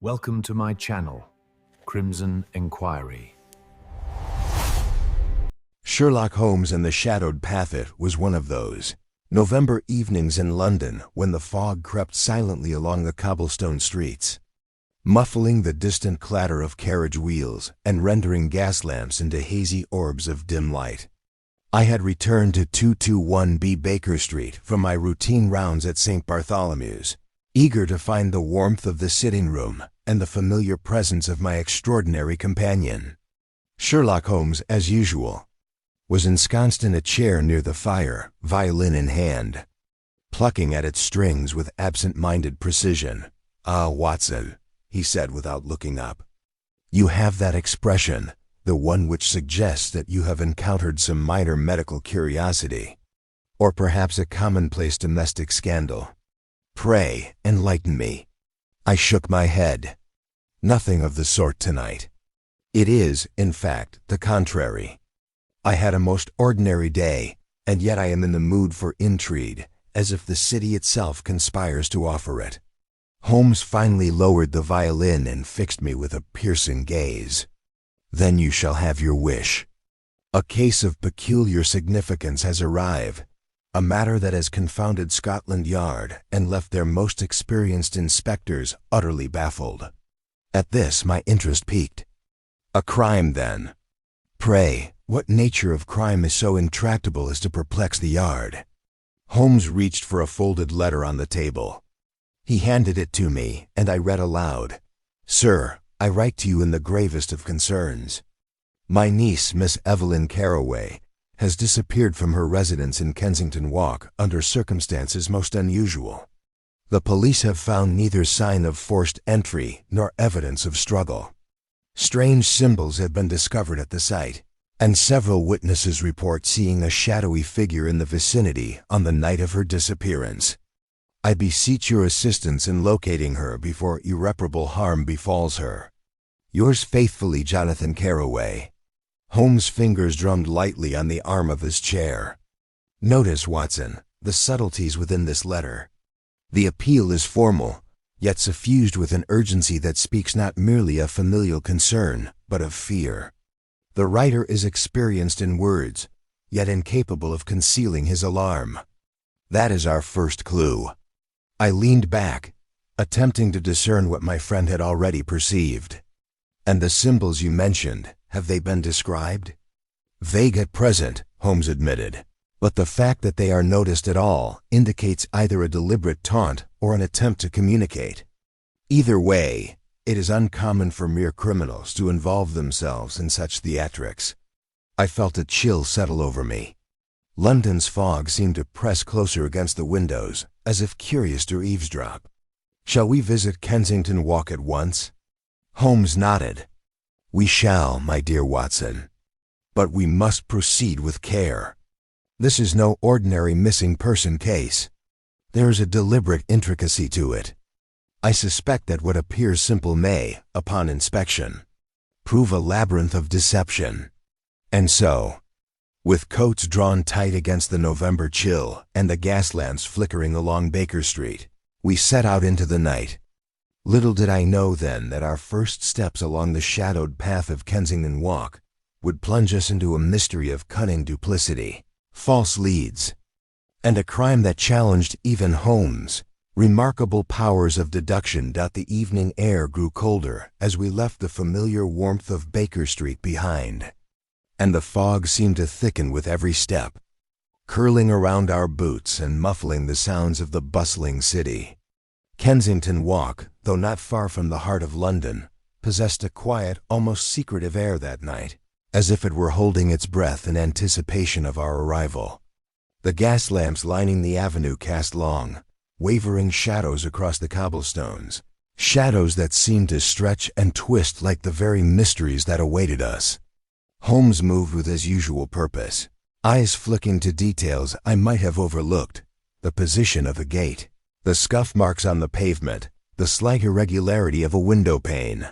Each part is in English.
Welcome to my channel, Crimson Inquiry. Sherlock Holmes and the Shadowed Path was one of those November evenings in London when the fog crept silently along the cobblestone streets, muffling the distant clatter of carriage wheels and rendering gas lamps into hazy orbs of dim light. I had returned to 221B Baker Street from my routine rounds at St. Bartholomew's, eager to find the warmth of the sitting room and the familiar presence of my extraordinary companion. Sherlock Holmes, as usual, was ensconced in a chair near the fire, violin in hand, plucking at its strings with absent-minded precision. "Ah, Watson," he said without looking up. "You have that expression, the one which suggests that you have encountered some minor medical curiosity, or perhaps a commonplace domestic scandal. Pray, enlighten me." I shook my head. "Nothing of the sort tonight. It is, in fact, the contrary. I had a most ordinary day, and yet I am in the mood for intrigue, as if the city itself conspires to offer it." Holmes finally lowered the violin and fixed me with a piercing gaze. "Then you shall have your wish. A case of peculiar significance has arrived, a matter that has confounded Scotland Yard and left their most experienced inspectors utterly baffled." At this my interest piqued. "A crime, then? Pray, what nature of crime is so intractable as to perplex the Yard?" Holmes reached for a folded letter on the table. He handed it to me, and I read aloud. "Sir, I write to you in the gravest of concerns. My niece, Miss Evelyn Carroway, has disappeared from her residence in Kensington Walk under circumstances most unusual. The police have found neither sign of forced entry nor evidence of struggle. Strange symbols have been discovered at the site, and several witnesses report seeing a shadowy figure in the vicinity on the night of her disappearance. I beseech your assistance in locating her before irreparable harm befalls her. Yours faithfully, Jonathan Carroway." Holmes' fingers drummed lightly on the arm of his chair. "Notice, Watson, the subtleties within this letter. The appeal is formal, yet suffused with an urgency that speaks not merely of familial concern, but of fear. The writer is experienced in words, yet incapable of concealing his alarm. That is our first clue." I leaned back, attempting to discern what my friend had already perceived. "And the symbols you mentioned, have they been described?" "Vague at present," Holmes admitted, "but the fact that they are noticed at all indicates either a deliberate taunt or an attempt to communicate. Either way, it is uncommon for mere criminals to involve themselves in such theatrics." I felt a chill settle over me. London's fog seemed to press closer against the windows, as if curious to eavesdrop. "Shall we visit Kensington Walk at once?" Holmes nodded. "We shall, my dear Watson. But we must proceed with care. This is no ordinary missing person case. There is a deliberate intricacy to it. I suspect that what appears simple may, upon inspection, prove a labyrinth of deception." And so, with coats drawn tight against the November chill and the gas lamps flickering along Baker Street, we set out into the night. Little did I know then that our first steps along the shadowed path of Kensington Walk would plunge us into a mystery of cunning duplicity, false leads, and a crime that challenged even Holmes. Remarkable powers of deduction. The evening air grew colder as we left the familiar warmth of Baker Street behind, and the fog seemed to thicken with every step, curling around our boots and muffling the sounds of the bustling city. Kensington Walk, though not far from the heart of London, possessed a quiet, almost secretive air that night, as if it were holding its breath in anticipation of our arrival. The gas lamps lining the avenue cast long, wavering shadows across the cobblestones, shadows that seemed to stretch and twist like the very mysteries that awaited us. Holmes moved with his usual purpose, eyes flicking to details I might have overlooked: the position of the gate, the scuff marks on the pavement, the slight irregularity of a window pane.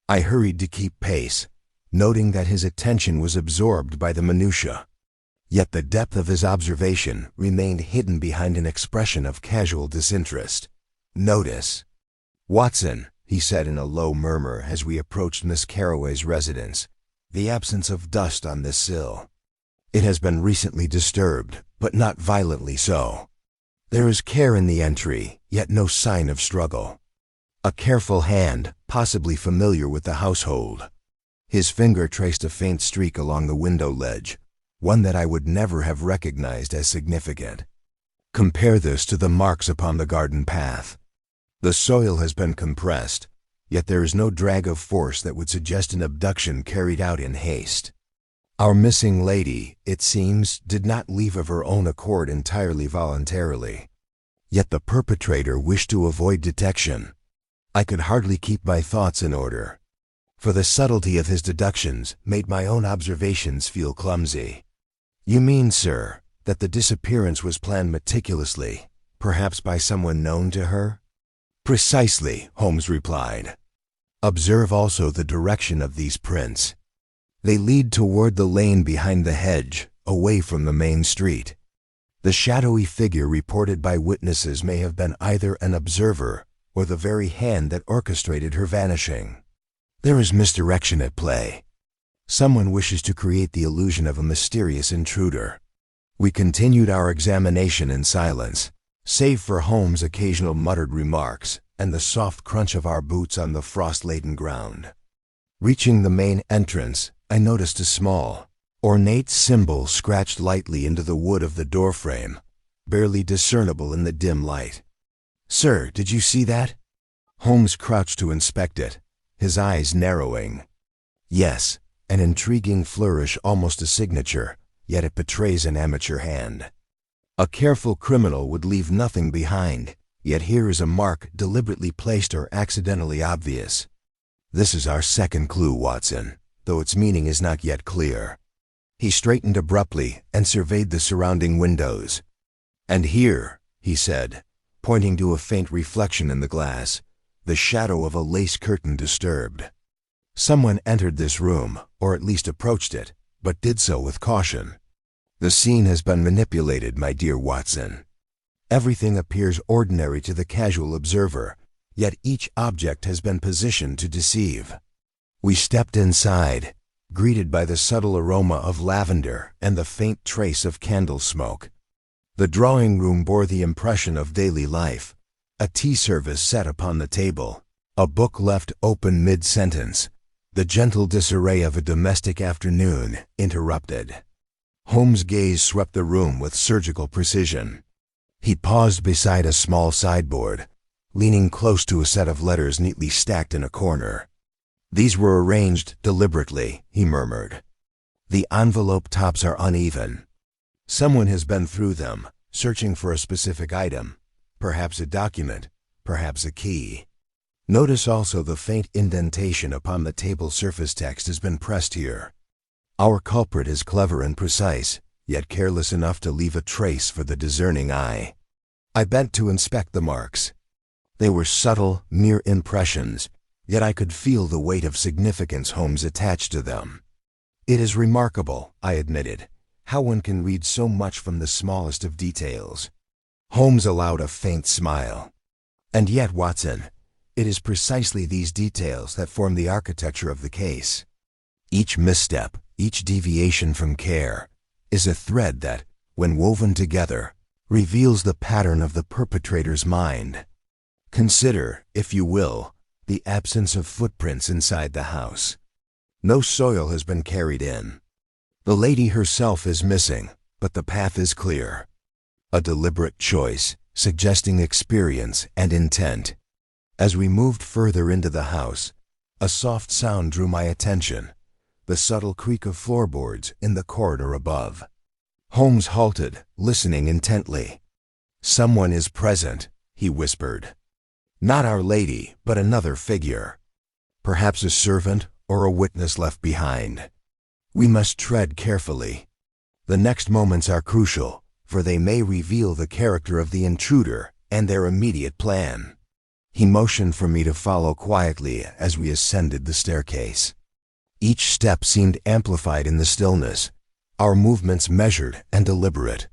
I hurried to keep pace, noting that his attention was absorbed by the minutiae. Yet the depth of his observation remained hidden behind an expression of casual disinterest. "Notice, Watson," he said in a low murmur as we approached Miss Carroway's residence. "The absence of dust on this sill. It has been recently disturbed, but not violently so. There is care in the entry, yet no sign of struggle. A careful hand, possibly familiar with the household." His finger traced a faint streak along the window ledge, one that I would never have recognized as significant. "Compare this to the marks upon the garden path. The soil has been compressed, yet there is no drag of force that would suggest an abduction carried out in haste. Our missing lady, it seems, did not leave of her own accord entirely voluntarily. Yet the perpetrator wished to avoid detection. I could hardly keep my thoughts in order, for the subtlety of his deductions made my own observations feel clumsy. "You mean, sir, that the disappearance was planned meticulously, perhaps by someone known to her?" "Precisely," Holmes replied. "Observe also the direction of these prints. They lead toward the lane behind the hedge, away from the main street. The shadowy figure reported by witnesses may have been either an observer or the very hand that orchestrated her vanishing. There is misdirection at play. Someone wishes to create the illusion of a mysterious intruder." We continued our examination in silence, save for Holmes' occasional muttered remarks and the soft crunch of our boots on the frost-laden ground. Reaching the main entrance, I noticed a small, ornate symbol scratched lightly into the wood of the doorframe, barely discernible in the dim light. "Sir, did you see that?" Holmes crouched to inspect it, his eyes narrowing. "Yes, an intriguing flourish, almost a signature, yet it betrays an amateur hand. A careful criminal would leave nothing behind, yet here is a mark deliberately placed or accidentally obvious. This is our second clue, Watson, though its meaning is not yet clear." He straightened abruptly and surveyed the surrounding windows. "And here," he said, pointing to a faint reflection in the glass, "the shadow of a lace curtain disturbed. Someone entered this room, or at least approached it, but did so with caution. The scene has been manipulated, my dear Watson. Everything appears ordinary to the casual observer, yet each object has been positioned to deceive." We stepped inside, greeted by the subtle aroma of lavender and the faint trace of candle smoke. The drawing room bore the impression of daily life, a tea service set upon the table, a book left open mid-sentence, the gentle disarray of a domestic afternoon interrupted. Holmes' gaze swept the room with surgical precision. He paused beside a small sideboard, leaning close to a set of letters neatly stacked in a corner. "These were arranged deliberately," he murmured. "The envelope tops are uneven. Someone has been through them, searching for a specific item, perhaps a document, perhaps a key. Notice also the faint indentation upon the table surface text has been pressed here. Our culprit is clever and precise, yet careless enough to leave a trace for the discerning eye." I bent to inspect the marks. They were subtle, mere impressions, yet I could feel the weight of significance Holmes attached to them. "It is remarkable," I admitted, "how one can read so much from the smallest of details." Holmes allowed a faint smile. "And yet, Watson, it is precisely these details that form the architecture of the case. Each misstep, each deviation from care, is a thread that, when woven together, reveals the pattern of the perpetrator's mind. Consider, if you will, the absence of footprints inside the house. No soil has been carried in. The lady herself is missing, but the path is clear. A deliberate choice, suggesting experience and intent. As we moved further into the house, a soft sound drew my attention, the subtle creak of floorboards in the corridor above. Holmes halted, listening intently. "Someone is present," he whispered. "Not our lady, but another figure. Perhaps a servant or a witness left behind. We must tread carefully. The next moments are crucial, for they may reveal the character of the intruder and their immediate plan." He motioned for me to follow quietly as we ascended the staircase. Each step seemed amplified in the stillness, our movements measured and deliberate.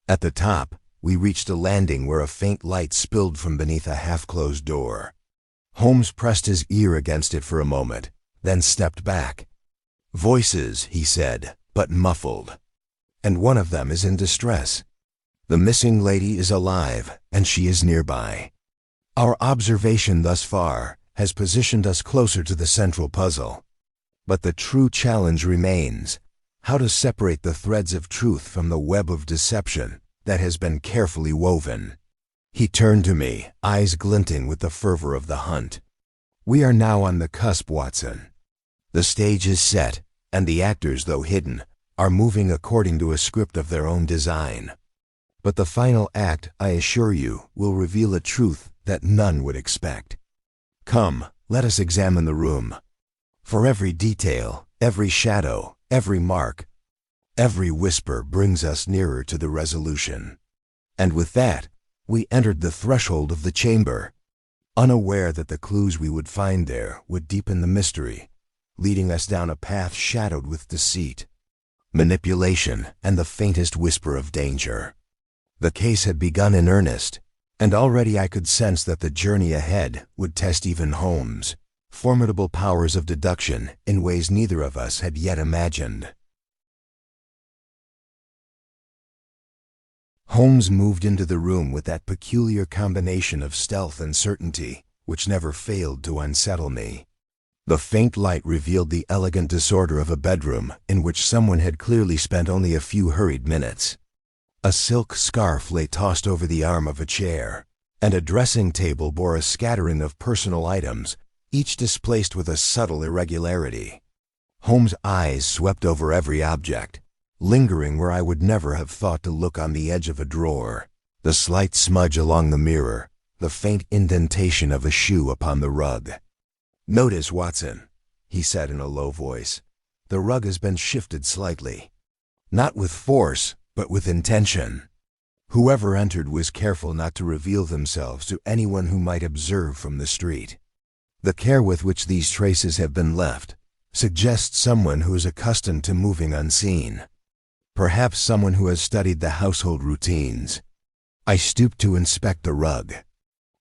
At the top, we reached a landing where a faint light spilled from beneath a half-closed door. Holmes pressed his ear against it for a moment, then stepped back. "Voices," he said, "but muffled. And one of them is in distress. The missing lady is alive, and she is nearby. Our observation thus far has positioned us closer to the central puzzle. But the true challenge remains: how to separate the threads of truth from the web of deception that has been carefully woven." He turned to me, eyes glinting with the fervor of the hunt. "We are now on the cusp, Watson. The stage is set, and the actors, though hidden, are moving according to a script of their own design. But the final act, I assure you, will reveal a truth that none would expect. Come, let us examine the room. For every detail, every shadow, every mark, every whisper brings us nearer to the resolution." And with that, we entered the threshold of the chamber, unaware that the clues we would find there would deepen the mystery, leading us down a path shadowed with deceit, manipulation, and the faintest whisper of danger. The case had begun in earnest, and already I could sense that the journey ahead would test even Holmes' formidable powers of deduction in ways neither of us had yet imagined. Holmes moved into the room with that peculiar combination of stealth and certainty which never failed to unsettle me. The faint light revealed the elegant disorder of a bedroom in which someone had clearly spent only a few hurried minutes. A silk scarf lay tossed over the arm of a chair, and a dressing table bore a scattering of personal items, each displaced with a subtle irregularity. Holmes' eyes swept over every object, lingering where I would never have thought to look on the edge of a drawer, the slight smudge along the mirror, the faint indentation of a shoe upon the rug. "Notice, Watson," he said in a low voice, "the rug has been shifted slightly. Not with force, but with intention. Whoever entered was careful not to reveal themselves to anyone who might observe from the street. The care with which these traces have been left suggests someone who is accustomed to moving unseen. Perhaps someone who has studied the household routines." I stooped to inspect the rug,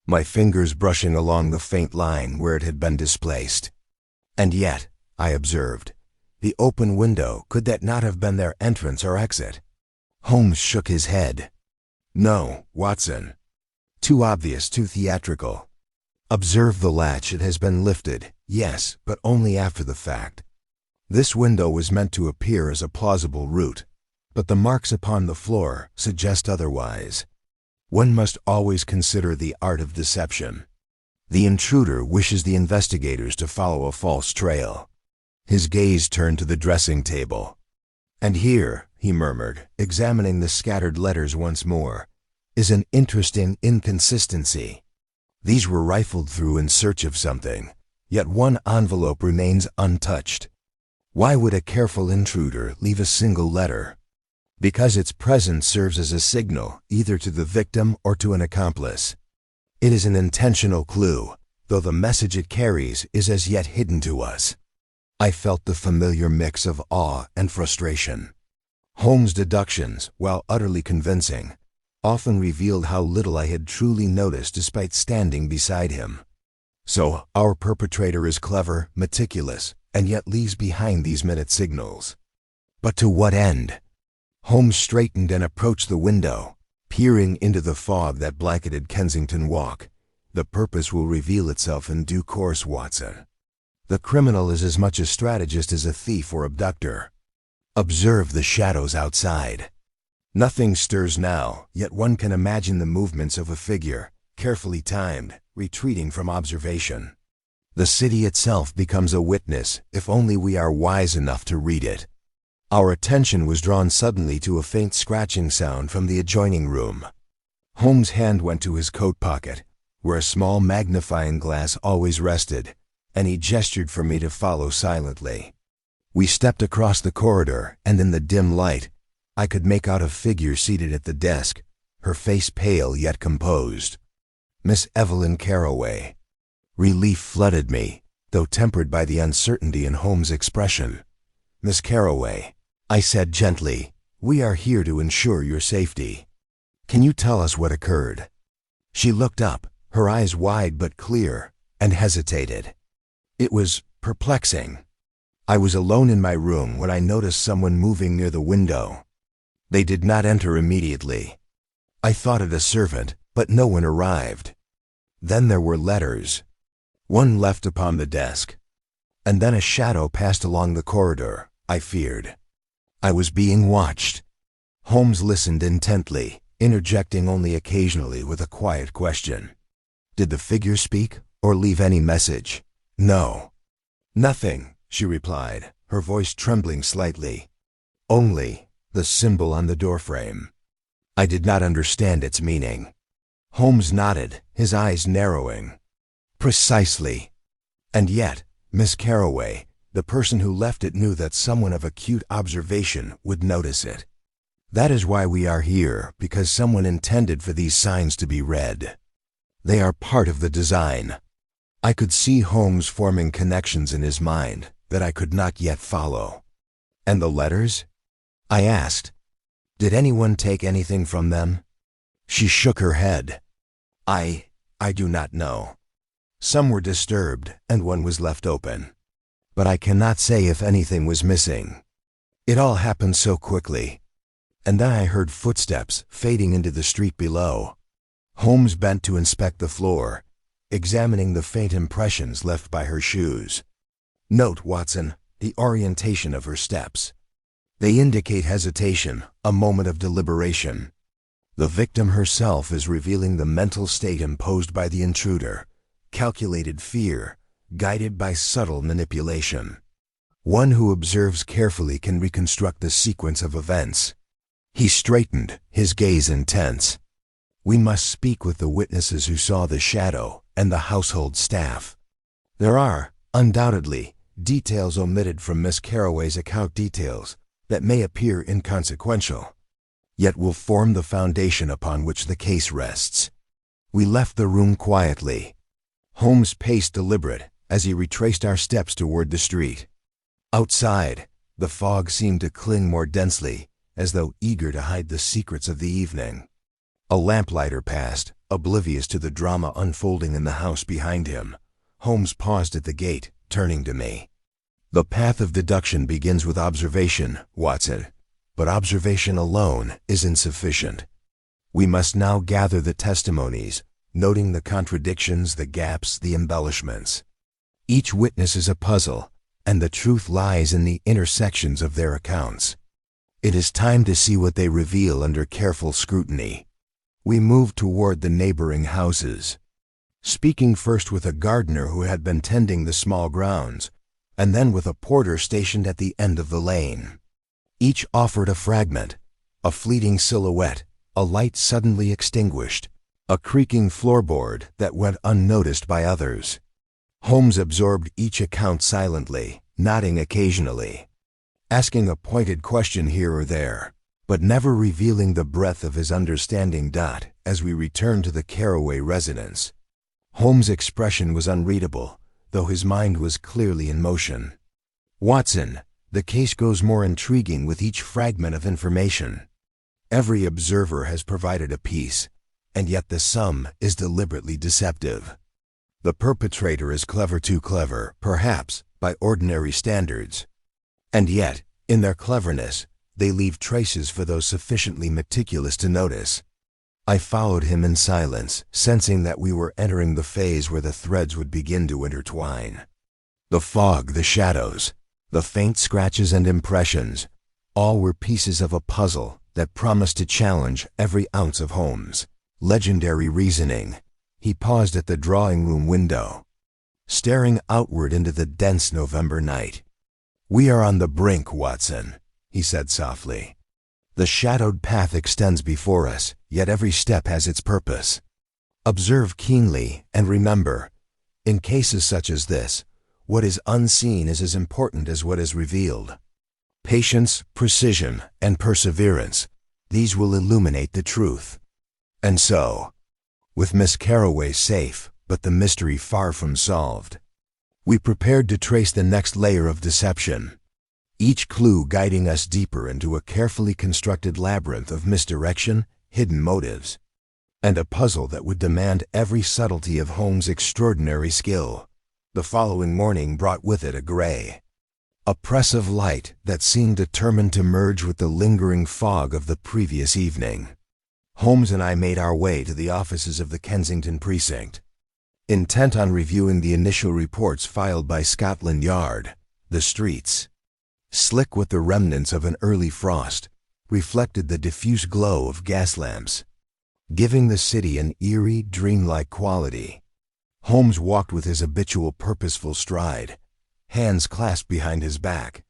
my fingers brushing along the faint line where it had been displaced. "And yet," I observed, "the open window, could that not have been their entrance or exit?" Holmes shook his head. "No, Watson. Too obvious, too theatrical. Observe the latch. It has been lifted, yes, but only after the fact. This window was meant to appear as a plausible route, but the marks upon the floor suggest otherwise. One must always consider the art of deception. The intruder wishes the investigators to follow a false trail." His gaze turned to the dressing table. "And here," he murmured, examining the scattered letters once more, "is an interesting inconsistency. These were rifled through in search of something, yet one envelope remains untouched. Why would a careful intruder leave a single letter? Because its presence serves as a signal either to the victim or to an accomplice. It is an intentional clue, though the message it carries is as yet hidden to us." I felt the familiar mix of awe and frustration. Holmes' deductions, while utterly convincing, often revealed how little I had truly noticed despite standing beside him. So our perpetrator is clever, meticulous, and yet leaves behind these minute signals. But to what end? Holmes straightened and approached the window, peering into the fog that blanketed Kensington Walk. "The purpose will reveal itself in due course, Watson. The criminal is as much a strategist as a thief or abductor. Observe the shadows outside. Nothing stirs now, yet one can imagine the movements of a figure, carefully timed, retreating from observation. The city itself becomes a witness if only we are wise enough to read it." Our attention was drawn suddenly to a faint scratching sound from the adjoining room. Holmes' hand went to his coat pocket, where a small magnifying glass always rested, and he gestured for me to follow silently. We stepped across the corridor, and in the dim light, I could make out a figure seated at the desk, her face pale yet composed. Miss Evelyn Carroway. Relief flooded me, though tempered by the uncertainty in Holmes' expression. "Miss Carroway," I said gently, "we are here to ensure your safety. Can you tell us what occurred?" She looked up, her eyes wide but clear, and hesitated. It was perplexing. I was alone in my room when I noticed someone moving near the window. They did not enter immediately. I thought it a servant, but no one arrived. Then there were letters. One left upon the desk. And then a shadow passed along the corridor. I feared. I was being watched. Holmes listened intently, interjecting only occasionally with a quiet question. Did the figure speak or leave any message? No. Nothing, she replied, her voice trembling slightly. Only the symbol on the doorframe. I did not understand its meaning. Holmes nodded, his eyes narrowing. Precisely. And yet, Miss Carroway, the person who left it, knew that someone of acute observation would notice it. That is why we are here, because someone intended for these signs to be read. They are part of the design. I could see Holmes forming connections in his mind that I could not yet follow. And the letters? I asked. Did anyone take anything from them? She shook her head. I do not know. Some were disturbed, and one was left open. But I cannot say if anything was missing. It all happened so quickly. And then I heard footsteps fading into the street below. Holmes bent to inspect the floor, examining the faint impressions left by her shoes. Note, Watson, the orientation of her steps. They indicate hesitation, a moment of deliberation. The victim herself is revealing the mental state imposed by the intruder, calculated fear, guided by subtle manipulation. One who observes carefully can reconstruct the sequence of events. He straightened, his gaze intense. We must speak with the witnesses who saw the shadow and the household staff. There are, undoubtedly, details omitted from Miss Carroway's account, details that may appear inconsequential, yet will form the foundation upon which the case rests. We left the room quietly. Holmes paced deliberate as he retraced our steps toward the street. Outside, the fog seemed to cling more densely, as though eager to hide the secrets of the evening. A lamplighter passed, oblivious to the drama unfolding in the house behind him. Holmes paused at the gate, turning to me. The path of deduction begins with observation, Watson, but observation alone is insufficient. We must now gather the testimonies, noting the contradictions, the gaps, the embellishments. Each witness is a puzzle, and the truth lies in the intersections of their accounts. It is time to see what they reveal under careful scrutiny. We moved toward the neighboring houses, speaking first with a gardener who had been tending the small grounds, and then with a porter stationed at the end of the lane. Each offered a fragment, a fleeting silhouette, a light suddenly extinguished, a creaking floorboard that went unnoticed by others. Holmes absorbed each account silently, nodding occasionally, asking a pointed question here or there, but never revealing the breadth of his understanding. As we returned to the Carroway residence, Holmes' expression was unreadable, though his mind was clearly in motion. Watson, the case grows more intriguing with each fragment of information. Every observer has provided a piece, and yet the sum is deliberately deceptive. The perpetrator is clever, too clever, perhaps, by ordinary standards. And yet, in their cleverness, they leave traces for those sufficiently meticulous to notice. I followed him in silence, sensing that we were entering the phase where the threads would begin to intertwine. The fog, the shadows, the faint scratches and impressions, all were pieces of a puzzle that promised to challenge every ounce of Holmes' legendary reasoning. He paused at the drawing-room window, staring outward into the dense November night. "We are on the brink, Watson," he said softly. "The shadowed path extends before us, yet every step has its purpose. Observe keenly and remember, in cases such as this, what is unseen is as important as what is revealed. Patience, precision, and perseverance, these will illuminate the truth." And so, with Miss Carroway safe, but the mystery far from solved, we prepared to trace the next layer of deception, each clue guiding us deeper into a carefully constructed labyrinth of misdirection, hidden motives, and a puzzle that would demand every subtlety of Holmes' extraordinary skill. The following morning brought with it a gray, oppressive light that seemed determined to merge with the lingering fog of the previous evening. Holmes and I made our way to the offices of the Kensington precinct. Intent on reviewing the initial reports filed by Scotland Yard, the streets, slick with the remnants of an early frost, reflected the diffuse glow of gas lamps, giving the city an eerie, dreamlike quality. Holmes walked with his habitual purposeful stride, hands clasped behind his back,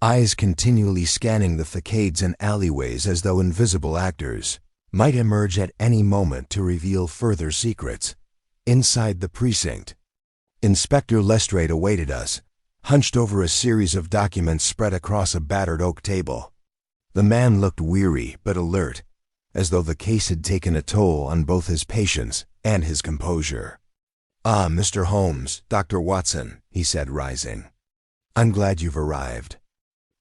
eyes continually scanning the facades and alleyways as though invisible actors might emerge at any moment to reveal further secrets. Inside the precinct, Inspector Lestrade awaited us, hunched over a series of documents spread across a battered oak table. The man looked weary but alert, as though the case had taken a toll on both his patience and his composure. "Ah, Mr. Holmes, Dr. Watson," he said, rising. "I'm glad you've arrived.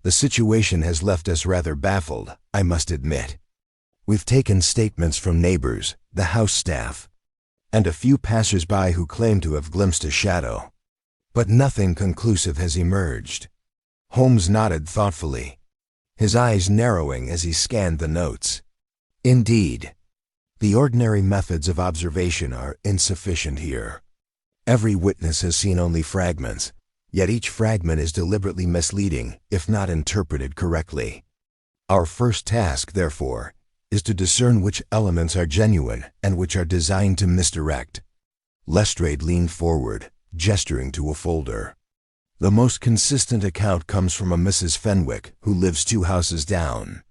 The situation has left us rather baffled, I must admit. We've taken statements from neighbors, the house staff, and a few passers-by who claim to have glimpsed a shadow. But nothing conclusive has emerged." Holmes nodded thoughtfully, his eyes narrowing as he scanned the notes. "Indeed, the ordinary methods of observation are insufficient here. Every witness has seen only fragments, yet each fragment is deliberately misleading if not interpreted correctly. Our first task, therefore, is to discern which elements are genuine and which are designed to misdirect." Lestrade leaned forward, gesturing to a folder. "The most consistent account comes from a Mrs. Fenwick who lives 2 houses down.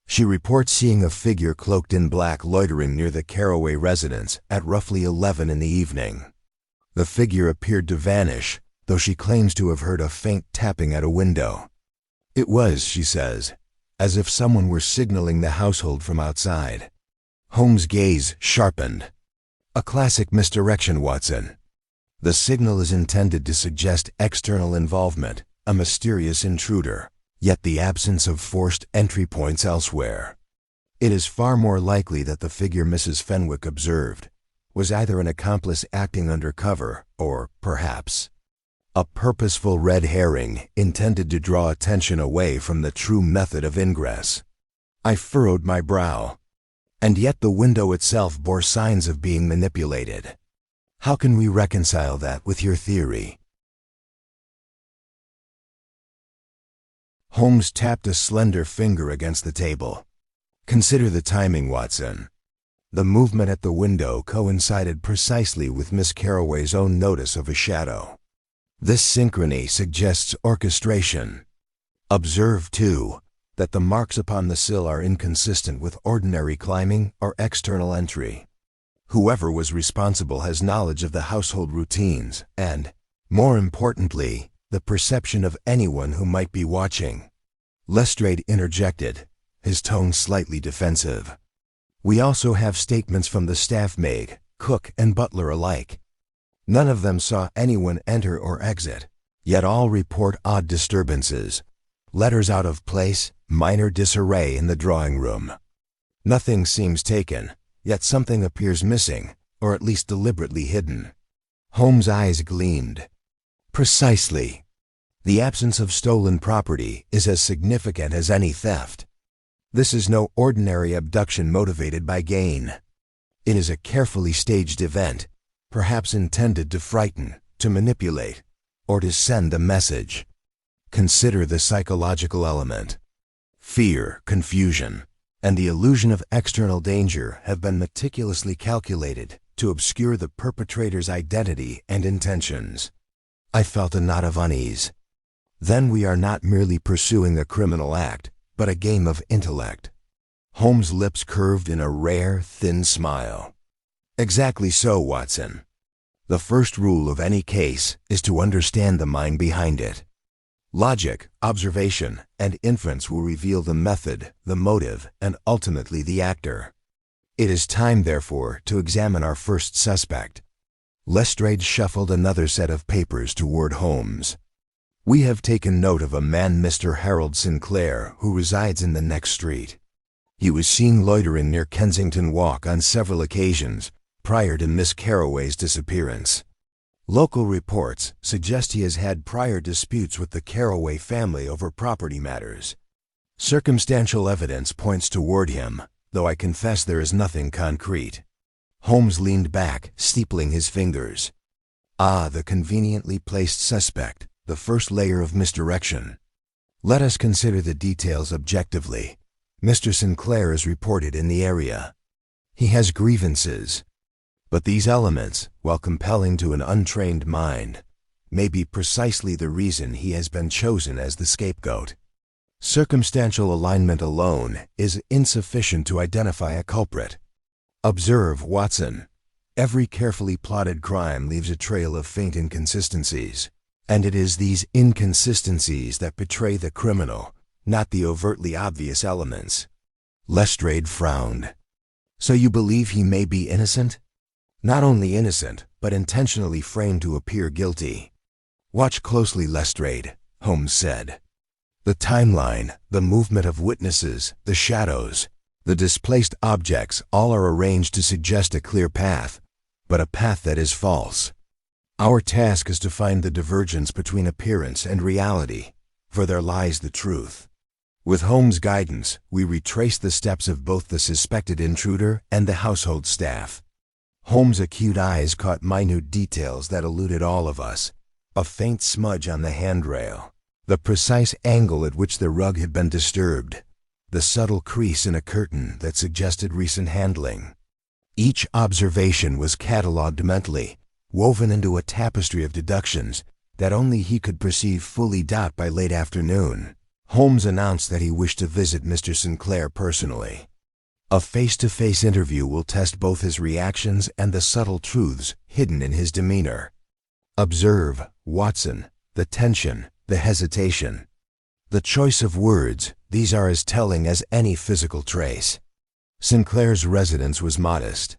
She reports seeing a figure cloaked in black loitering near the Carroway residence at roughly 11 in the evening. The figure appeared to vanish, though she claims to have heard a faint tapping at a window. It was, she says, as if someone were signaling the household from outside." Holmes' gaze sharpened. "A classic misdirection, Watson. The signal is intended to suggest external involvement, a mysterious intruder, yet the absence of forced entry points elsewhere. It is far more likely that the figure Mrs. Fenwick observed was either an accomplice acting undercover or, perhaps, a purposeful red herring intended to draw attention away from the true method of ingress." I furrowed my brow. And yet the window itself bore signs of being manipulated. How can we reconcile that with your theory? Holmes tapped a slender finger against the table. "Consider the timing, Watson. The movement at the window coincided precisely with Miss Carroway's own notice of a shadow. This synchrony suggests orchestration. Observe, too, that the marks upon the sill are inconsistent with ordinary climbing or external entry. Whoever was responsible has knowledge of the household routines and, more importantly, the perception of anyone who might be watching." Lestrade interjected, his tone slightly defensive. "We also have statements from the staff maid, cook, and butler alike. None of them saw anyone enter or exit, yet all report odd disturbances, letters out of place, minor disarray in the drawing room. Nothing seems taken, yet something appears missing, or at least deliberately hidden." Holmes' eyes gleamed. "Precisely. The absence of stolen property is as significant as any theft. This is no ordinary abduction motivated by gain. It is a carefully staged event, perhaps intended to frighten, to manipulate, or to send a message. Consider the psychological element. Fear, confusion, and the illusion of external danger have been meticulously calculated to obscure the perpetrator's identity and intentions." I felt a knot of unease. Then we are not merely pursuing a criminal act, but a game of intellect. Holmes' lips curved in a rare, thin smile. "Exactly so, Watson. The first rule of any case is to understand the mind behind it. Logic, observation, and inference will reveal the method, the motive, and ultimately the actor. It is time, therefore, to examine our first suspect." Lestrade shuffled another set of papers toward Holmes. "We have taken note of a man, Mr. Harold Sinclair, who resides in the next street. He was seen loitering near Kensington Walk on several occasions prior to Miss Carroway's disappearance. Local reports suggest he has had prior disputes with the Carroway family over property matters. Circumstantial evidence points toward him, though I confess there is nothing concrete. Holmes leaned back, steepling his fingers. Ah, the conveniently placed suspect, the first layer of misdirection. Let us consider the details objectively. Mr. Sinclair is reported in the area. He has grievances. But these elements, while compelling to an untrained mind, may be precisely the reason he has been chosen as the scapegoat. Circumstantial alignment alone is insufficient to identify a culprit. Observe, Watson. Every carefully plotted crime leaves a trail of faint inconsistencies, and it is these inconsistencies that betray the criminal, not the overtly obvious elements. Lestrade frowned. So you believe he may be innocent? Not only innocent, but intentionally framed to appear guilty. Watch closely, Lestrade, Holmes said. The timeline, the movement of witnesses, the shadows, the displaced objects all are arranged to suggest a clear path, but a path that is false. Our task is to find the divergence between appearance and reality, for there lies the truth. With Holmes' guidance, we retrace the steps of both the suspected intruder and the household staff. Holmes' acute eyes caught minute details that eluded all of us. A faint smudge on the handrail, the precise angle at which the rug had been disturbed, the subtle crease in a curtain that suggested recent handling. Each observation was catalogued mentally, woven into a tapestry of deductions that only he could perceive fully. By late afternoon, Holmes announced that he wished to visit Mr. Sinclair personally. A face-to-face interview will test both his reactions and the subtle truths hidden in his demeanor. Observe, Watson, the tension, the hesitation. The choice of words, these are as telling as any physical trace. Sinclair's residence was modest,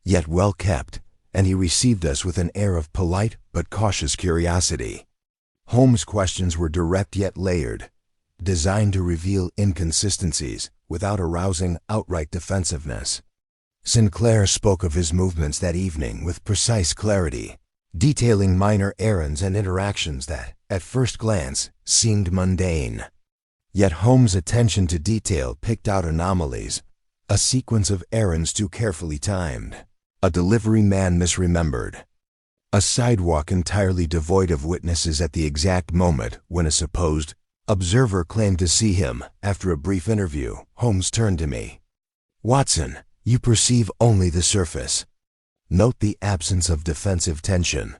yet well kept, and he received us with an air of polite but cautious curiosity. Holmes' questions were direct yet layered, designed to reveal inconsistencies without arousing outright defensiveness. Sinclair spoke of his movements that evening with precise clarity, detailing minor errands and interactions that, at first glance, seemed mundane. Yet Holmes' attention to detail picked out anomalies, a sequence of errands too carefully timed, a delivery man misremembered, a sidewalk entirely devoid of witnesses at the exact moment when a supposed observer claimed to see him. After a brief interview, Holmes turned to me. Watson, you perceive only the surface. Note the absence of defensive tension,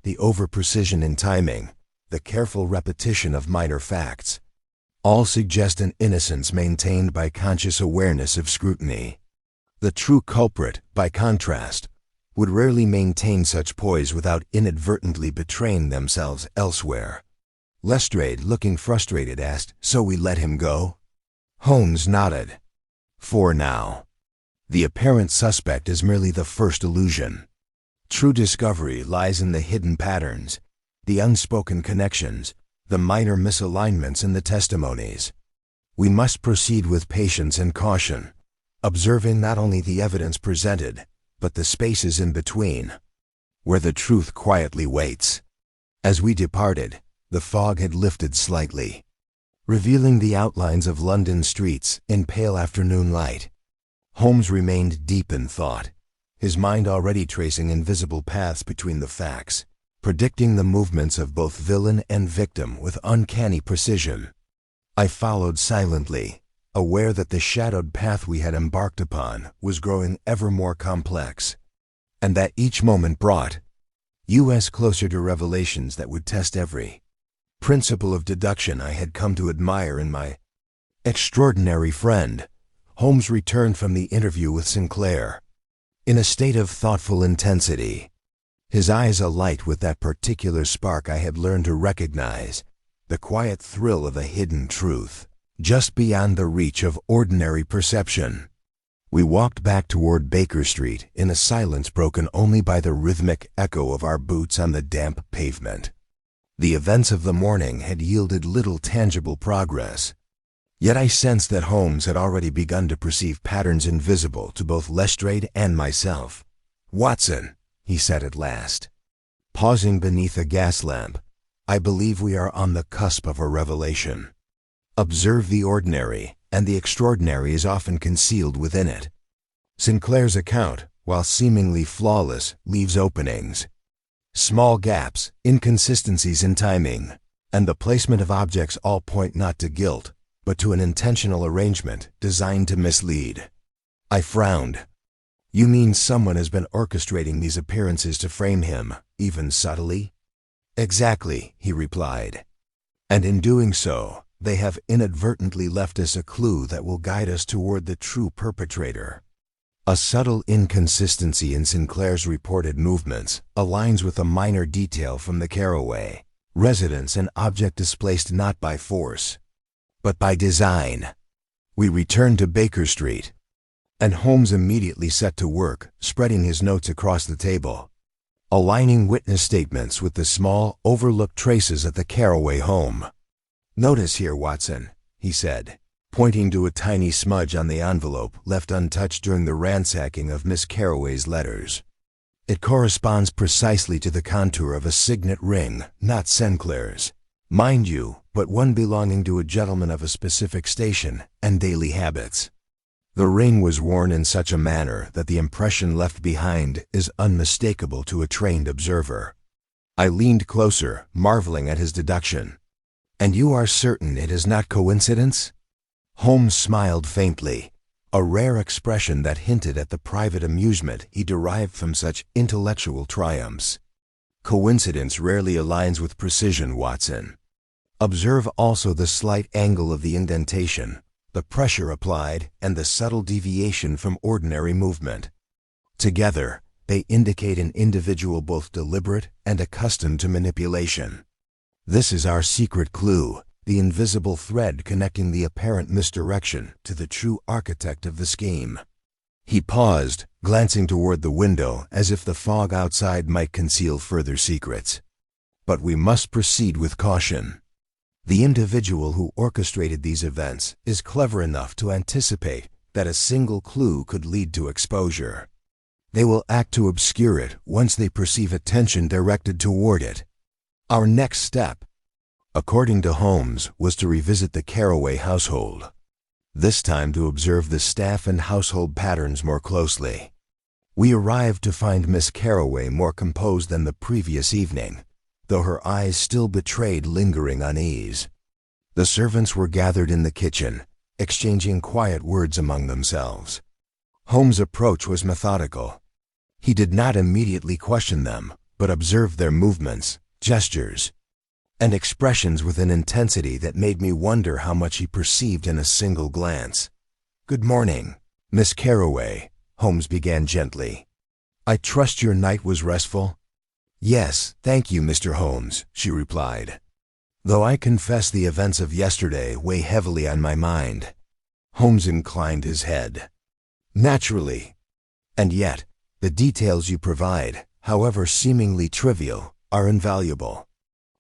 the over-precision in timing, the careful repetition of minor facts. All suggest an innocence maintained by conscious awareness of scrutiny. The true culprit, by contrast, would rarely maintain such poise without inadvertently betraying themselves elsewhere. Lestrade, looking frustrated, asked, "So we let him go?" Holmes nodded. "For now. The apparent suspect is merely the first illusion. True discovery lies in the hidden patterns, the unspoken connections, the minor misalignments in the testimonies. We must proceed with patience and caution, observing not only the evidence presented, but the spaces in between, where the truth quietly waits." As we departed, the fog had lifted slightly, revealing the outlines of London streets in pale afternoon light. Holmes remained deep in thought, his mind already tracing invisible paths between the facts, predicting the movements of both villain and victim with uncanny precision. I followed silently, aware that the shadowed path we had embarked upon was growing ever more complex, and that each moment brought us closer to revelations that would test every principle of deduction I had come to admire in my extraordinary friend. Holmes returned from the interview with Sinclair in a state of thoughtful intensity, his eyes alight with that particular spark I had learned to recognize, the quiet thrill of a hidden truth, just beyond the reach of ordinary perception. We walked back toward Baker Street in a silence broken only by the rhythmic echo of our boots on the damp pavement. The events of the morning had yielded little tangible progress. Yet I sensed that Holmes had already begun to perceive patterns invisible to both Lestrade and myself. "Watson," he said at last, pausing beneath a gas lamp, "I believe we are on the cusp of a revelation. Observe the ordinary, and the extraordinary is often concealed within it. Sinclair's account, while seemingly flawless, leaves openings. Small gaps, inconsistencies in timing, and the placement of objects all point not to guilt, but to an intentional arrangement designed to mislead." I frowned. "You mean someone has been orchestrating these appearances to frame him, even subtly?" "Exactly," he replied. "And in doing so, they have inadvertently left us a clue that will guide us toward the true perpetrator." A subtle inconsistency in Sinclair's reported movements aligns with a minor detail from the Caraway residence, an object displaced not by force, but by design. We returned to Baker Street, and Holmes immediately set to work, spreading his notes across the table, aligning witness statements with the small, overlooked traces at the Caraway home. "Notice here, Watson," he said, pointing to a tiny smudge on the envelope left untouched during the ransacking of Miss Caraway's letters. "It corresponds precisely to the contour of a signet ring, not Sinclair's, mind you, but one belonging to a gentleman of a specific station and daily habits. The ring was worn in such a manner that the impression left behind is unmistakable to a trained observer." I leaned closer, marveling at his deduction. "And you are certain it is not coincidence?" Holmes smiled faintly, a rare expression that hinted at the private amusement he derived from such intellectual triumphs. "Coincidence rarely aligns with precision, Watson. Observe also the slight angle of the indentation, the pressure applied, and the subtle deviation from ordinary movement. Together, they indicate an individual both deliberate and accustomed to manipulation. This is our secret clue, the invisible thread connecting the apparent misdirection to the true architect of the scheme." He paused, glancing toward the window as if the fog outside might conceal further secrets. "But we must proceed with caution. The individual who orchestrated these events is clever enough to anticipate that a single clue could lead to exposure. They will act to obscure it once they perceive attention directed toward it. Our next step, according to Holmes, was to revisit the Caraway household, this time to observe the staff and household patterns more closely. We arrived to find Miss Caraway more composed than the previous evening, though her eyes still betrayed lingering unease. The servants were gathered in the kitchen, exchanging quiet words among themselves. Holmes' approach was methodical. He did not immediately question them, but observed their movements, gestures, and expressions with an intensity that made me wonder how much he perceived in a single glance. "Good morning, Miss Caraway," Holmes began gently. "I trust your night was restful?" "Yes, thank you, Mr. Holmes," she replied, "though I confess the events of yesterday weigh heavily on my mind." Holmes inclined his head. "Naturally. And yet, the details you provide, however seemingly trivial, are invaluable.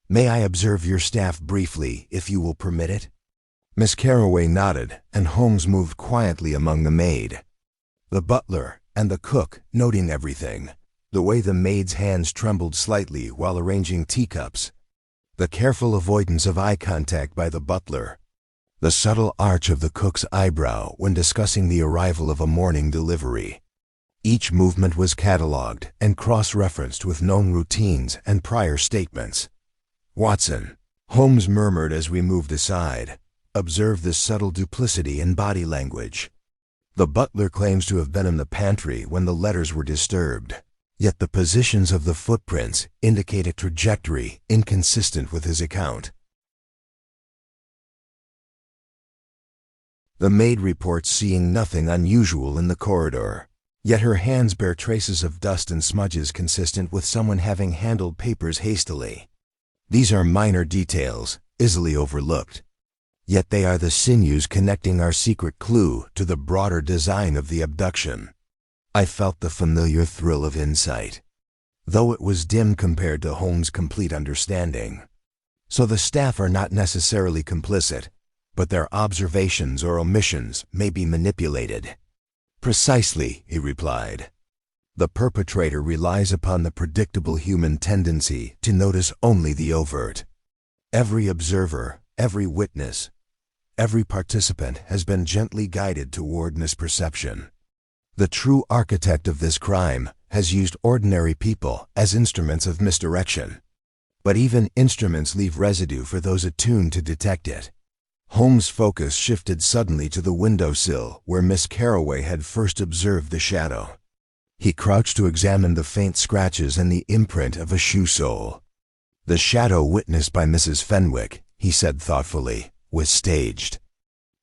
May I observe your staff briefly, if you will permit it?" Miss Caraway nodded, and Holmes moved quietly among the maid, the butler, and the cook, noting everything, the way the maid's hands trembled slightly while arranging teacups, the careful avoidance of eye contact by the butler, the subtle arch of the cook's eyebrow when discussing the arrival of a morning delivery. Each movement was catalogued and cross-referenced with known routines and prior statements. "Watson," Holmes murmured as we moved aside, "observe this subtle duplicity in body language. The butler claims to have been in the pantry when the letters were disturbed, yet the positions of the footprints indicate a trajectory inconsistent with his account. The maid reports seeing nothing unusual in the corridor, yet her hands bear traces of dust and smudges consistent with someone having handled papers hastily. These are minor details, easily overlooked, yet they are the sinews connecting our secret clue to the broader design of the abduction." I felt the familiar thrill of insight, though it was dim compared to Holmes' complete understanding. "So the staff are not necessarily complicit. but their observations or omissions may be manipulated. Precisely, he replied. The perpetrator relies upon the predictable human tendency to notice only the overt. Every observer, every witness, every participant has been gently guided toward misperception. The true architect of this crime has used ordinary people as instruments of misdirection. But even instruments leave residue for those attuned to detect it. Holmes' focus shifted suddenly to the windowsill where Miss Carroway had first observed the shadow. He crouched to examine the faint scratches and the imprint of a shoe sole. The shadow witnessed by Mrs. Fenwick, he said thoughtfully, was staged.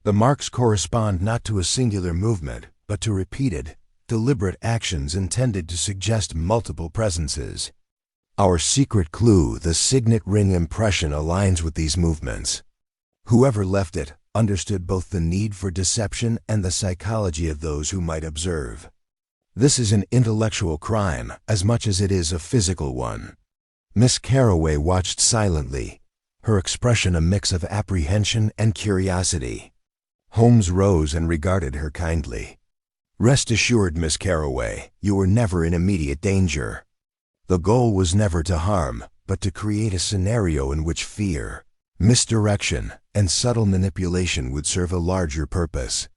The marks correspond not to a singular movement, but to repeated, deliberate actions intended to suggest multiple presences. Our secret clue, the signet ring impression, aligns with these movements. Whoever left it understood both the need for deception and the psychology of those who might observe. This is an intellectual crime as much as it is a physical one. Miss Carroway watched silently, her expression a mix of apprehension and curiosity. Holmes rose and regarded her kindly. Rest assured, Miss Carroway, you were never in immediate danger. The goal was never to harm, but to create a scenario in which fear, misdirection, and subtle manipulation would serve a larger purpose.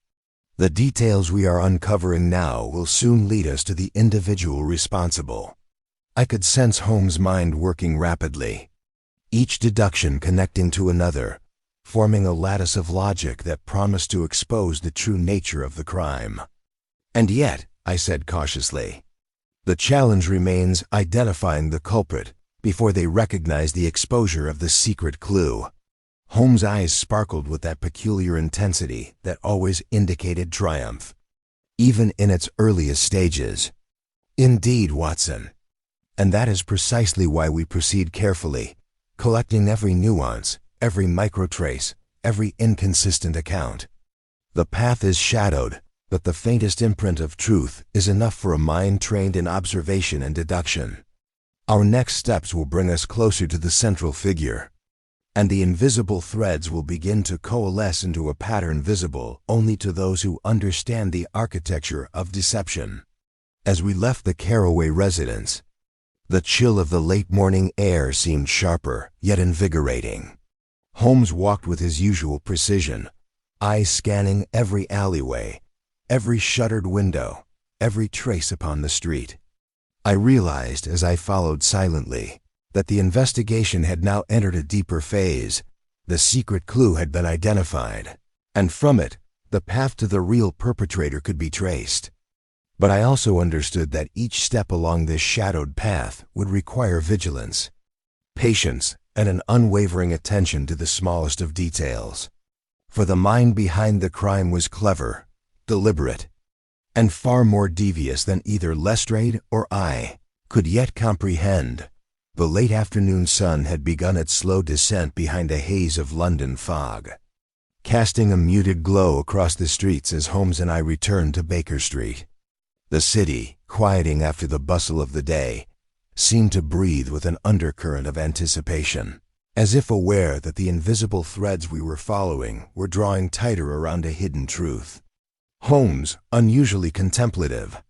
The details we are uncovering now will soon lead us to the individual responsible. I could sense Holmes' mind working rapidly, each deduction connecting to another, forming a lattice of logic that promised to expose the true nature of the crime. And yet, I said cautiously, the challenge remains identifying the culprit before they recognize the exposure of the secret clue. Holmes' eyes sparkled with that peculiar intensity that always indicated triumph, even in its earliest stages. Indeed, Watson. And that is precisely why we proceed carefully, collecting every nuance, every microtrace, every inconsistent account. The path is shadowed, but the faintest imprint of truth is enough for a mind trained in observation and deduction. Our next steps will bring us closer to the central figure, and the invisible threads will begin to coalesce into a pattern visible only to those who understand the architecture of deception. As we left the Carroway residence, the chill of the late morning air seemed sharper, yet invigorating. Holmes walked with his usual precision, eyes scanning every alleyway, every shuttered window, every trace upon the street. I realized, as I followed silently, that the investigation had now entered a deeper phase. The secret clue had been identified, and from it, the path to the real perpetrator could be traced. But I also understood that each step along this shadowed path would require vigilance, patience, and an unwavering attention to the smallest of details. For the mind behind the crime was clever, deliberate, and far more devious than either Lestrade or I could yet comprehend. The late afternoon sun had begun its slow descent behind a haze of London fog, casting a muted glow across the streets as Holmes and I returned to Baker Street. The city, quieting after the bustle of the day, seemed to breathe with an undercurrent of anticipation, as if aware that the invisible threads we were following were drawing tighter around a hidden truth. Holmes, unusually contemplative,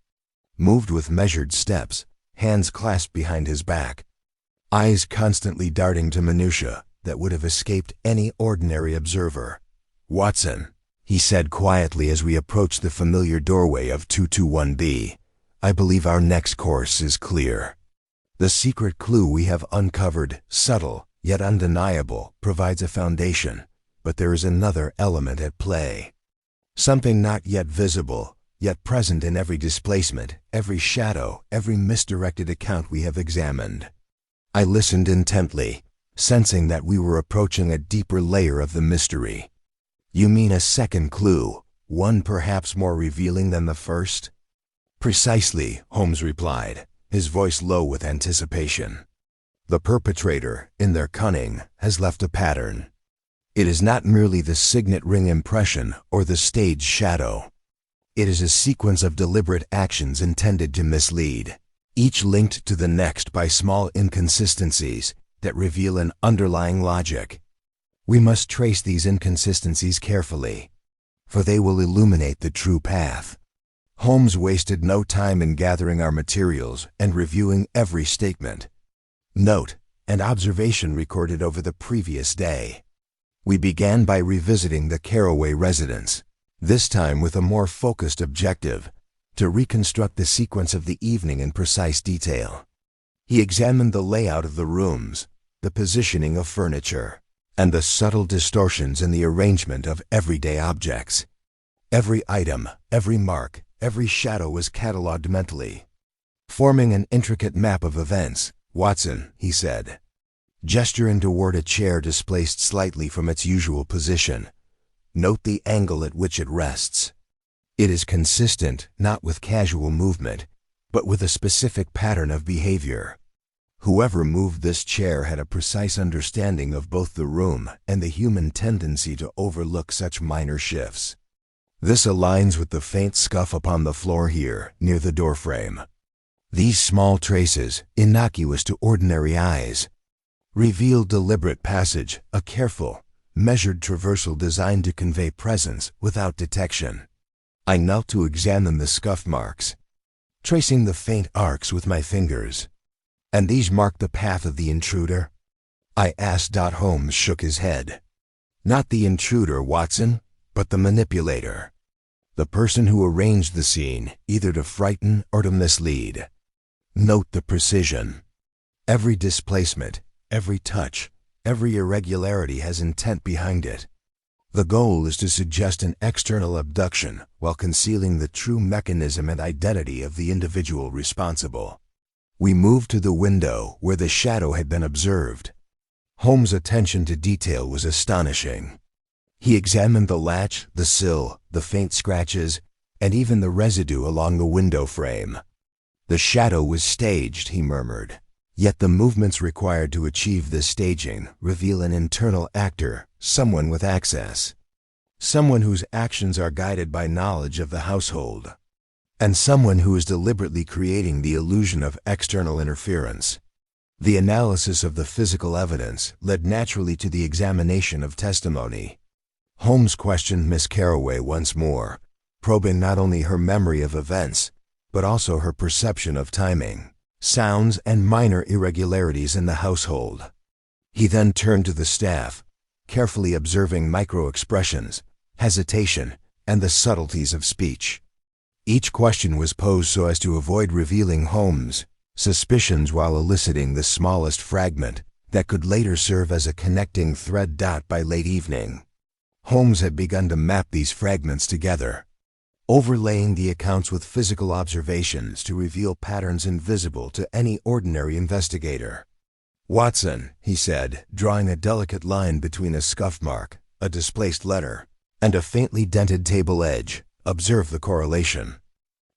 moved with measured steps, hands clasped behind his back, eyes constantly darting to minutiae that would have escaped any ordinary observer. "Watson," he said quietly as we approached the familiar doorway of 221B, "I believe our next course is clear. The secret clue we have uncovered, subtle yet undeniable, provides a foundation, but there is another element at play. Something not yet visible, yet present in every displacement, every shadow, every misdirected account we have examined." I listened intently, sensing that we were approaching a deeper layer of the mystery. "You mean a second clue, one perhaps more revealing than the first?" "Precisely," Holmes replied, his voice low with anticipation. "The perpetrator, in their cunning, has left a pattern. It is not merely the signet ring impression or the staged shadow. It is a sequence of deliberate actions intended to mislead, each linked to the next by small inconsistencies that reveal an underlying logic. We must trace these inconsistencies carefully, for they will illuminate the true path. Holmes wasted no time in gathering our materials and reviewing every statement, note, and observation recorded over the previous day. We began by revisiting the Caraway residence, this time with a more focused objective, to reconstruct the sequence of the evening in precise detail. He examined the layout of the rooms, the positioning of furniture, and the subtle distortions in the arrangement of everyday objects. Every item, every mark, every shadow was catalogued mentally, forming an intricate map of events. "Watson," he said, gesturing toward a chair displaced slightly from its usual position, "note the angle at which it rests. It is consistent not with casual movement, but with a specific pattern of behavior. Whoever moved this chair had a precise understanding of both the room and the human tendency to overlook such minor shifts. This aligns with the faint scuff upon the floor here, near the doorframe. These small traces, innocuous to ordinary eyes, reveal deliberate passage, a careful, measured traversal designed to convey presence without detection." I knelt to examine the scuff marks, tracing the faint arcs with my fingers. "And these mark the path of the intruder?" I asked. Holmes shook his head. "Not the intruder, Watson, but the manipulator. The person who arranged the scene, either to frighten or to mislead. Note the precision. Every displacement, every touch, every irregularity has intent behind it. The goal is to suggest an external abduction while concealing the true mechanism and identity of the individual responsible." We moved to the window where the shadow had been observed. Holmes' attention to detail was astonishing. He examined the latch, the sill, the faint scratches, and even the residue along the window frame. "The shadow was staged," he murmured. "Yet the movements required to achieve this staging reveal an internal actor, someone with access. Someone whose actions are guided by knowledge of the household. And someone who is deliberately creating the illusion of external interference." The analysis of the physical evidence led naturally to the examination of testimony. Holmes questioned Miss Caraway once more, probing not only her memory of events, but also her perception of timing, sounds, and minor irregularities in the household. He then turned to the staff, carefully observing micro-expressions, hesitation, and the subtleties of speech. Each question was posed so as to avoid revealing Holmes' suspicions while eliciting the smallest fragment that could later serve as a connecting thread. By late evening, Holmes had begun to map these fragments together, overlaying the accounts with physical observations to reveal patterns invisible to any ordinary investigator. "Watson," he said, drawing a delicate line between a scuff mark, a displaced letter, and a faintly dented table edge, "observe the correlation.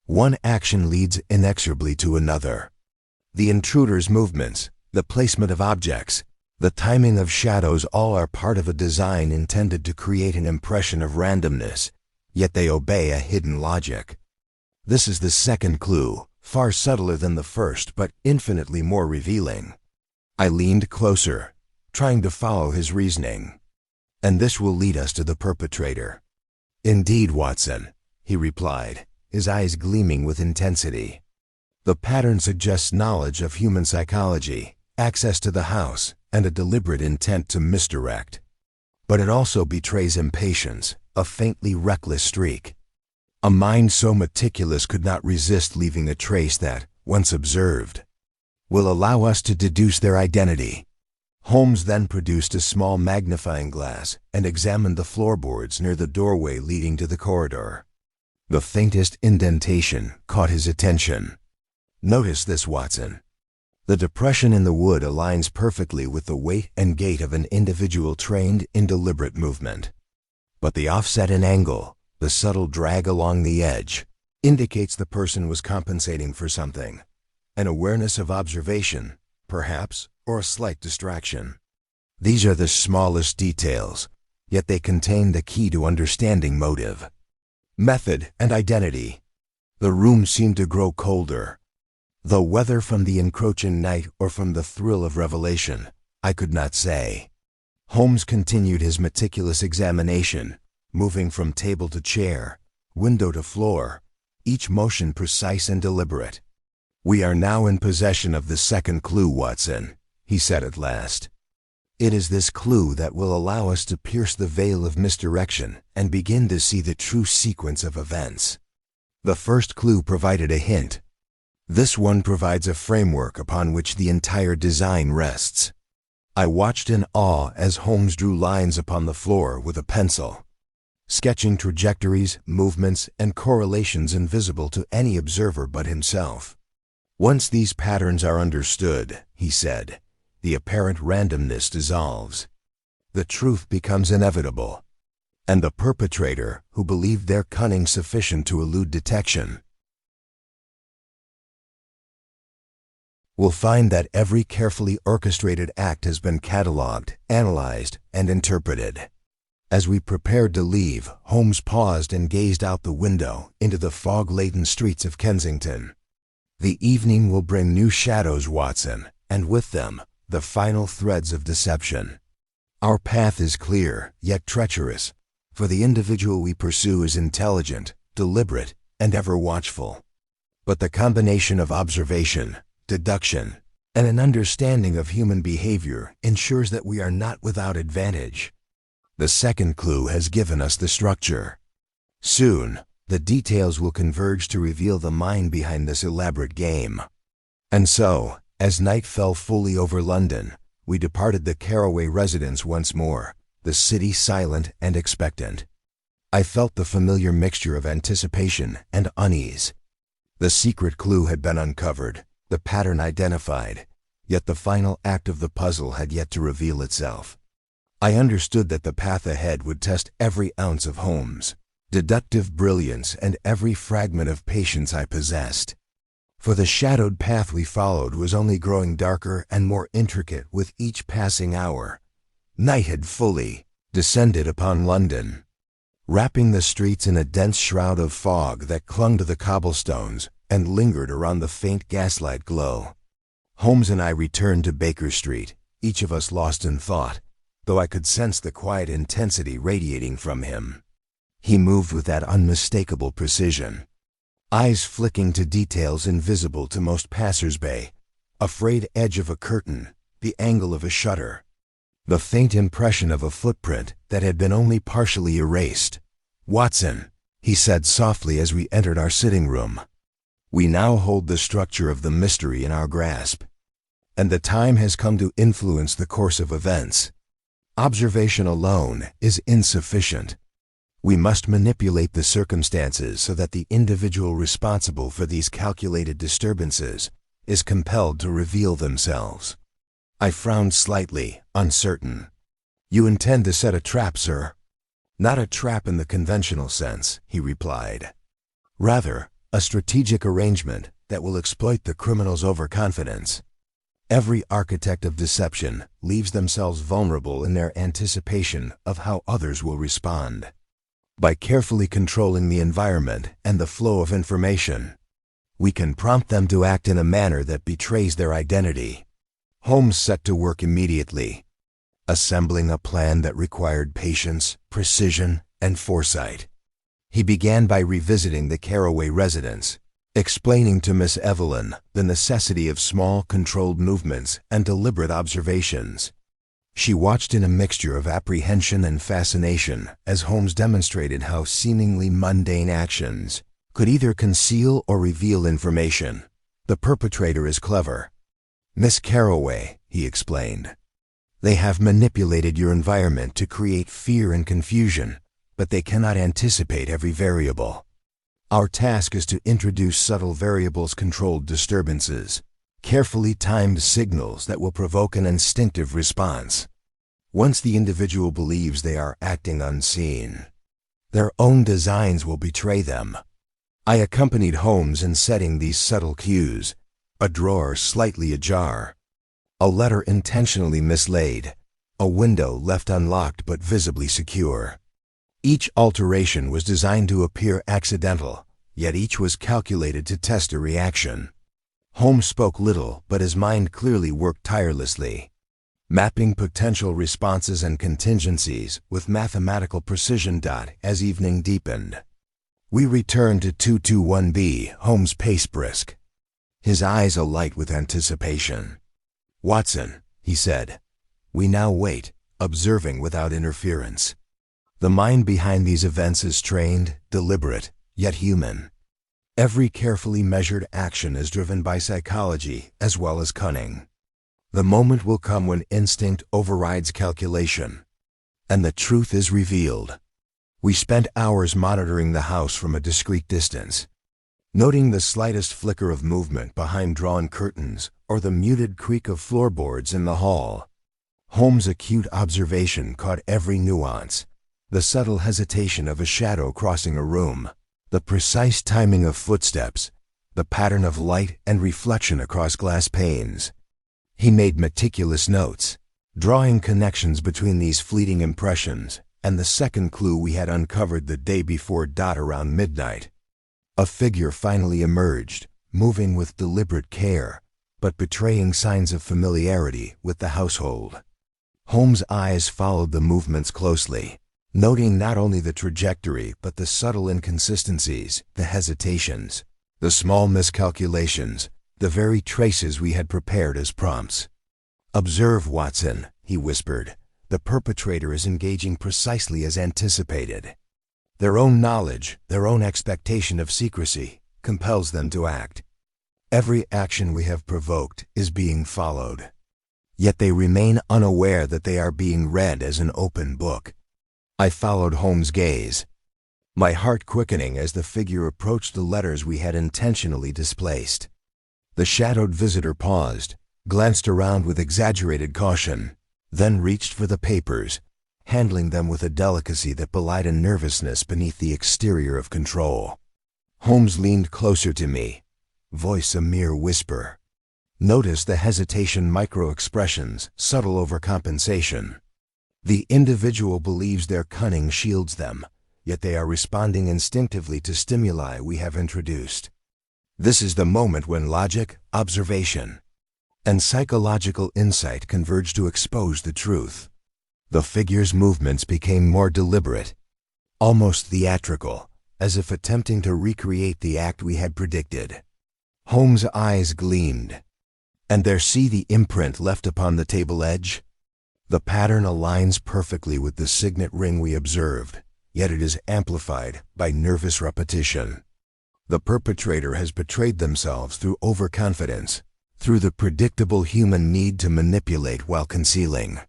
One action leads inexorably to another. The intruder's movements, the placement of objects, the timing of shadows all are part of a design intended to create an impression of randomness, yet they obey a hidden logic. This is the second clue, far subtler than the first but infinitely more revealing." I leaned closer, trying to follow his reasoning. "And this will lead us to the perpetrator." "Indeed, Watson," he replied, his eyes gleaming with intensity. "The pattern suggests knowledge of human psychology, access to the house, and a deliberate intent to misdirect. But it also betrays impatience, a faintly reckless streak. A mind so meticulous could not resist leaving a trace that, once observed, will allow us to deduce their identity." Holmes then produced a small magnifying glass and examined the floorboards near the doorway leading to the corridor. The faintest indentation caught his attention. "Notice this, Watson. The depression in the wood aligns perfectly with the weight and gait of an individual trained in deliberate movement. But the offset in angle, the subtle drag along the edge, indicates the person was compensating for something. An awareness of observation, perhaps, or a slight distraction. These are the smallest details, yet they contain the key to understanding motive, method, and identity." The room seemed to grow colder, though whether from the encroaching night or from the thrill of revelation, I could not say. Holmes continued his meticulous examination, moving from table to chair, window to floor, each motion precise and deliberate. "We are now in possession of the second clue, Watson," he said at last. "It is this clue that will allow us to pierce the veil of misdirection and begin to see the true sequence of events." The first clue provided a hint. This one provides a framework upon which the entire design rests. I watched in awe as Holmes drew lines upon the floor with a pencil, sketching trajectories, movements, and correlations invisible to any observer but himself. "Once these patterns are understood," he said, "the apparent randomness dissolves. The truth becomes inevitable, and the perpetrator, who believed their cunning sufficient to elude detection, will find that every carefully orchestrated act has been catalogued, analyzed, and interpreted." As we prepared to leave, Holmes paused and gazed out the window into the fog-laden streets of Kensington. "The evening will bring new shadows, Watson, and with them, the final threads of deception. Our path is clear, yet treacherous, for the individual we pursue is intelligent, deliberate, and ever watchful. But the combination of observation, deduction, and an understanding of human behavior ensures that we are not without advantage. The second clue has given us the structure. Soon, the details will converge to reveal the mind behind this elaborate game." And so, as night fell fully over London, we departed the Caraway residence once more, the city silent and expectant. I felt the familiar mixture of anticipation and unease. The secret clue had been uncovered, the pattern identified, yet the final act of the puzzle had yet to reveal itself. I understood that the path ahead would test every ounce of Holmes' deductive brilliance and every fragment of patience I possessed. For the shadowed path we followed was only growing darker and more intricate with each passing hour. Night had fully descended upon London, wrapping the streets in a dense shroud of fog that clung to the cobblestones and lingered around the faint gaslight glow. Holmes and I returned to Baker Street, each of us lost in thought, though I could sense the quiet intensity radiating from him. He moved with that unmistakable precision, eyes flicking to details invisible to most passers-by, a frayed edge of a curtain, the angle of a shutter, the faint impression of a footprint that had been only partially erased. "Watson," he said softly as we entered our sitting room, "we now hold the structure of the mystery in our grasp, and the time has come to influence the course of events. Observation alone is insufficient. We must manipulate the circumstances so that the individual responsible for these calculated disturbances is compelled to reveal themselves." I frowned slightly, uncertain. "You intend to set a trap, sir?" "Not a trap in the conventional sense," he replied. "Rather, a strategic arrangement that will exploit the criminal's overconfidence. Every architect of deception leaves themselves vulnerable in their anticipation of how others will respond. By carefully controlling the environment and the flow of information, we can prompt them to act in a manner that betrays their identity." Holmes set to work immediately, assembling a plan that required patience, precision, and foresight. He began by revisiting the Caraway residence, explaining to Miss Evelyn the necessity of small, controlled movements and deliberate observations. She watched in a mixture of apprehension and fascination as Holmes demonstrated how seemingly mundane actions could either conceal or reveal information. "The perpetrator is clever, Miss Caraway," he explained. "They have manipulated your environment to create fear and confusion, but they cannot anticipate every variable. Our task is to introduce subtle variables-controlled disturbances, carefully timed signals that will provoke an instinctive response. Once the individual believes they are acting unseen, their own designs will betray them." I accompanied Holmes in setting these subtle cues, a drawer slightly ajar, a letter intentionally mislaid, a window left unlocked but visibly secure. Each alteration was designed to appear accidental, yet each was calculated to test a reaction. Holmes spoke little, but his mind clearly worked tirelessly. mapping potential responses and contingencies with mathematical precision. As evening deepened, we returned to 221B. Holmes paced brisk, his eyes alight with anticipation. "Watson," he said. "We now wait, observing without interference. The mind behind these events is trained, deliberate, yet human. Every carefully measured action is driven by psychology as well as cunning. The moment will come when instinct overrides calculation, and the truth is revealed." We spent hours monitoring the house from a discreet distance, noting the slightest flicker of movement behind drawn curtains or the muted creak of floorboards in the hall. Holmes' acute observation caught every nuance: the subtle hesitation of a shadow crossing a room, the precise timing of footsteps, the pattern of light and reflection across glass panes. He made meticulous notes, drawing connections between these fleeting impressions and the second clue we had uncovered the day before. Around midnight, a figure finally emerged, moving with deliberate care, but betraying signs of familiarity with the household. Holmes' eyes followed the movements closely, noting not only the trajectory but the subtle inconsistencies, the hesitations, the small miscalculations, the very traces we had prepared as prompts. "Observe, Watson," he whispered. "The perpetrator is engaging precisely as anticipated. Their own knowledge, their own expectation of secrecy, compels them to act. Every action we have provoked is being followed. Yet they remain unaware that they are being read as an open book." I followed Holmes' gaze, my heart quickening as the figure approached the letters we had intentionally displaced. The shadowed visitor paused, glanced around with exaggerated caution, then reached for the papers, handling them with a delicacy that belied a nervousness beneath the exterior of control. Holmes leaned closer to me, voice a mere whisper. "Notice the hesitation, micro-expressions, subtle overcompensation. The individual believes their cunning shields them, yet they are responding instinctively to stimuli we have introduced. This is the moment when logic, observation, and psychological insight converge to expose the truth." The figure's movements became more deliberate, almost theatrical, as if attempting to recreate the act we had predicted. Holmes' eyes gleamed. "And there, see the imprint left upon the table edge? The pattern aligns perfectly with the signet ring we observed, yet it is amplified by nervous repetition. The perpetrator has betrayed themselves through overconfidence, through the predictable human need to manipulate while concealing.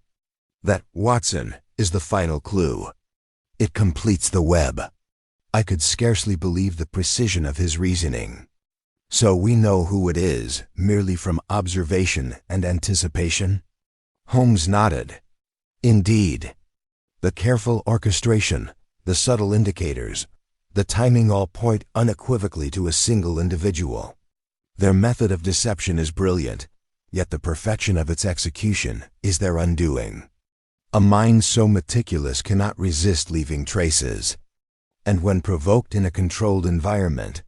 That, Watson, is the final clue. It completes the web." I could scarcely believe the precision of his reasoning. "So we know who it is, merely from observation and anticipation?" Holmes nodded. "Indeed. The careful orchestration, the subtle indicators, the timing all point unequivocally to a single individual. Their method of deception is brilliant, yet the perfection of its execution is their undoing. A mind so meticulous cannot resist leaving traces, and when provoked in a controlled environment,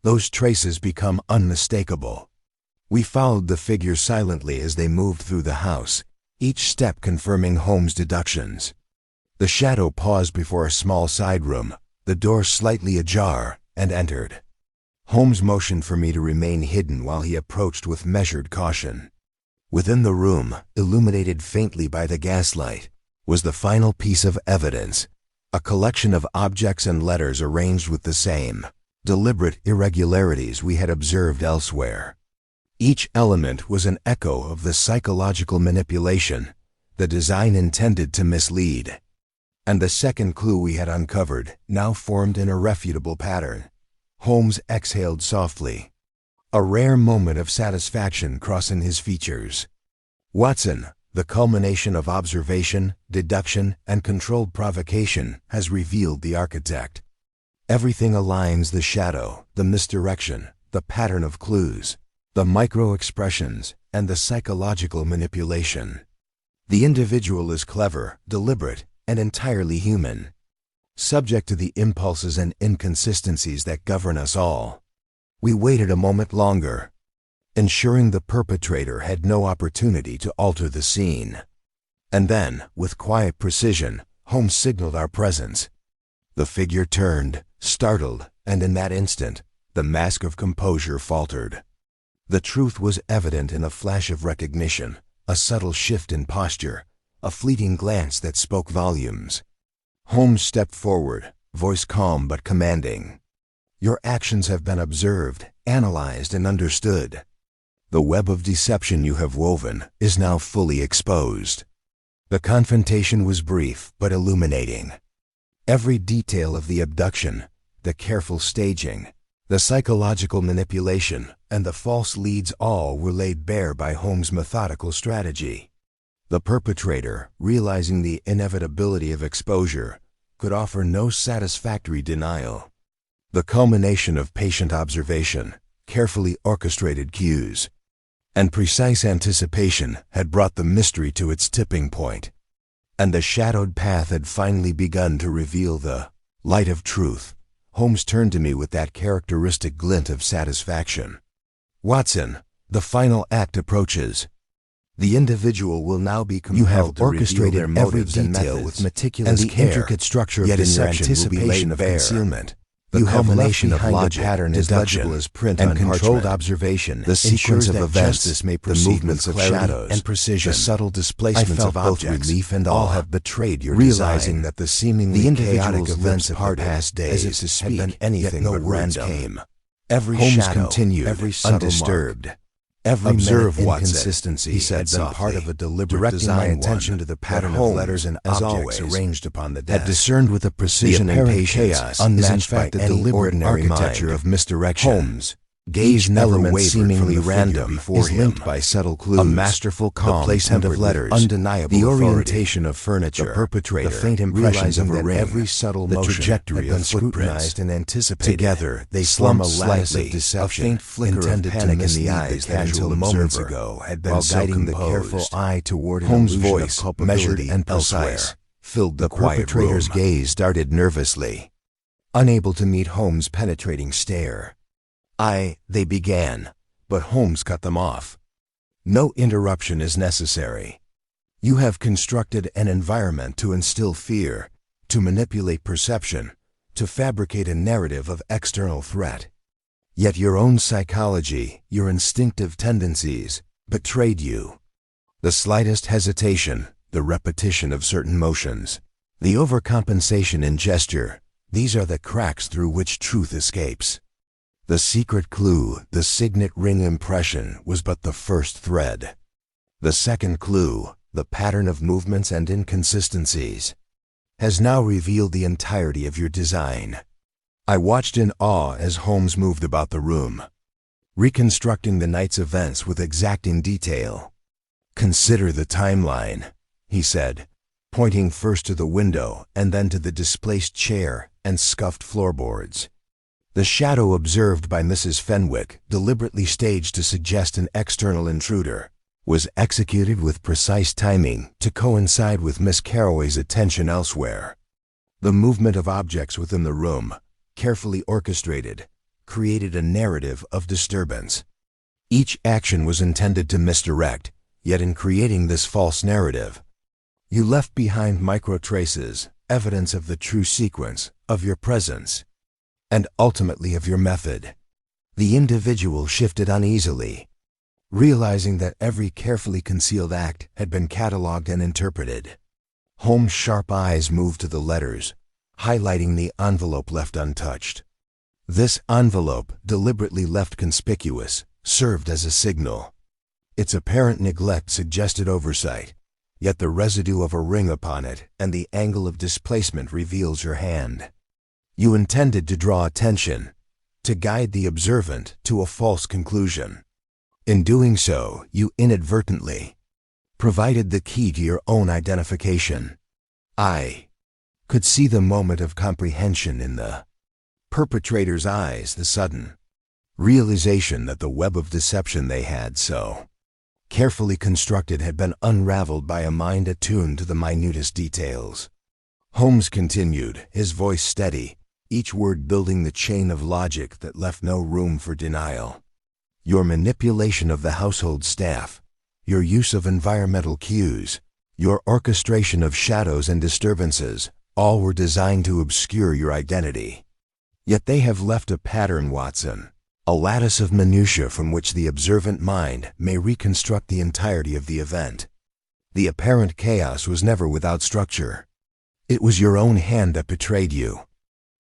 those traces become unmistakable." We followed the figure silently as they moved through the house, each step confirming Holmes' deductions. The shadow paused before a small side room, the door slightly ajar, and entered. Holmes motioned for me to remain hidden while he approached with measured caution. Within the room, illuminated faintly by the gaslight, was the final piece of evidence, a collection of objects and letters arranged with the same deliberate irregularities we had observed elsewhere. Each element was an echo of the psychological manipulation, the design intended to mislead. And the second clue we had uncovered now formed an irrefutable pattern. Holmes exhaled softly, a rare moment of satisfaction crossing his features. "Watson, the culmination of observation, deduction, and controlled provocation has revealed the architect. Everything aligns: the shadow, the misdirection, the pattern of clues, the micro-expressions, and the psychological manipulation. The individual is clever, deliberate, and entirely human, subject to the impulses and inconsistencies that govern us all." We waited a moment longer, ensuring the perpetrator had no opportunity to alter the scene. And then, with quiet precision, Holmes signaled our presence. The figure turned, startled, and in that instant, the mask of composure faltered. The truth was evident in a flash of recognition, a subtle shift in posture, a fleeting glance that spoke volumes. Holmes stepped forward, voice calm but commanding. "Your actions have been observed, analyzed, and understood. The web of deception you have woven is now fully exposed." The confrontation was brief but illuminating. Every detail of the abduction, the careful staging, the psychological manipulation, and the false leads all were laid bare by Holmes' methodical strategy. The perpetrator, realizing the inevitability of exposure, could offer no satisfactory denial. The culmination of patient observation, carefully orchestrated cues, and precise anticipation had brought the mystery to its tipping point, and the shadowed path had finally begun to reveal the light of truth. Holmes turned to me with that characteristic glint of satisfaction. "Watson, the final act approaches. The individual will now be compelled to reveal their motives and methods with meticulous care, and the intricate structure of deception will be laid bare. Concealment. The culmination of logic, pattern, deduction, and controlled observation, the sequence of events, the movements of shadows, and precision, the subtle displacements of objects, relief and all have betrayed your realizing that the seemingly chaotic events of the past days had been anything but random. Every shadow, continued, every undisturbed. Every inconsistency, he said, had been part of a deliberate design. My attention to the pattern of letters and objects arranged upon the desk, had discerned with a precision and patience unmatched by the ordinary architecture of misdirection. Holmes, each element seemingly random is linked by subtle clues. A masterful calm, the placement of letters, undeniable the orientation of furniture, the perpetrator, the faint impressions of a ring, every subtle motion, the trajectory of scrutinized and anticipated. Together, they slum a lattice of deception, a faint flicker of panic in the eyes that until moments ago had been so guiding the careful eye toward an Holmes' voice, measured and precise, filled the perpetrator's gaze darted nervously, unable to meet Holmes' penetrating stare. They began, but Holmes cut them off. "No interruption is necessary. You have constructed an environment to instill fear, to manipulate perception, to fabricate a narrative of external threat. Yet your own psychology, your instinctive tendencies, betrayed you. The slightest hesitation, the repetition of certain motions, the overcompensation in gesture, these are the cracks through which truth escapes. The secret clue, the signet ring impression, was but the first thread. The second clue, the pattern of movements and inconsistencies, has now revealed the entirety of your design." I watched in awe as Holmes moved about the room, reconstructing the night's events with exacting detail. "Consider the timeline," he said, pointing first to the window and then to the displaced chair and scuffed floorboards. The shadow observed by Mrs. Fenwick, deliberately staged to suggest an external intruder, was executed with precise timing to coincide with Miss Carroway's attention elsewhere. The movement of objects within the room, carefully orchestrated, created a narrative of disturbance. Each action was intended to misdirect, yet in creating this false narrative, you left behind micro-traces, evidence of the true sequence, of your presence, and ultimately of your method. The individual shifted uneasily, realizing that every carefully concealed act had been catalogued and interpreted. Holmes' sharp eyes moved to the letters, highlighting the envelope left untouched. This envelope, deliberately left conspicuous, served as a signal. Its apparent neglect suggested oversight, yet the residue of a ring upon it and the angle of displacement reveals your hand. You intended to draw attention, to guide the observant to a false conclusion. In doing so, you inadvertently provided the key to your own identification. I could see the moment of comprehension in the perpetrator's eyes, the sudden realization that the web of deception they had so carefully constructed had been unraveled by a mind attuned to the minutest details. Holmes continued, his voice steady, each word building the chain of logic that left no room for denial. Your manipulation of the household staff, your use of environmental cues, your orchestration of shadows and disturbances, all were designed to obscure your identity. Yet they have left a pattern, Watson, a lattice of minutiae from which the observant mind may reconstruct the entirety of the event. The apparent chaos was never without structure. It was your own hand that betrayed you.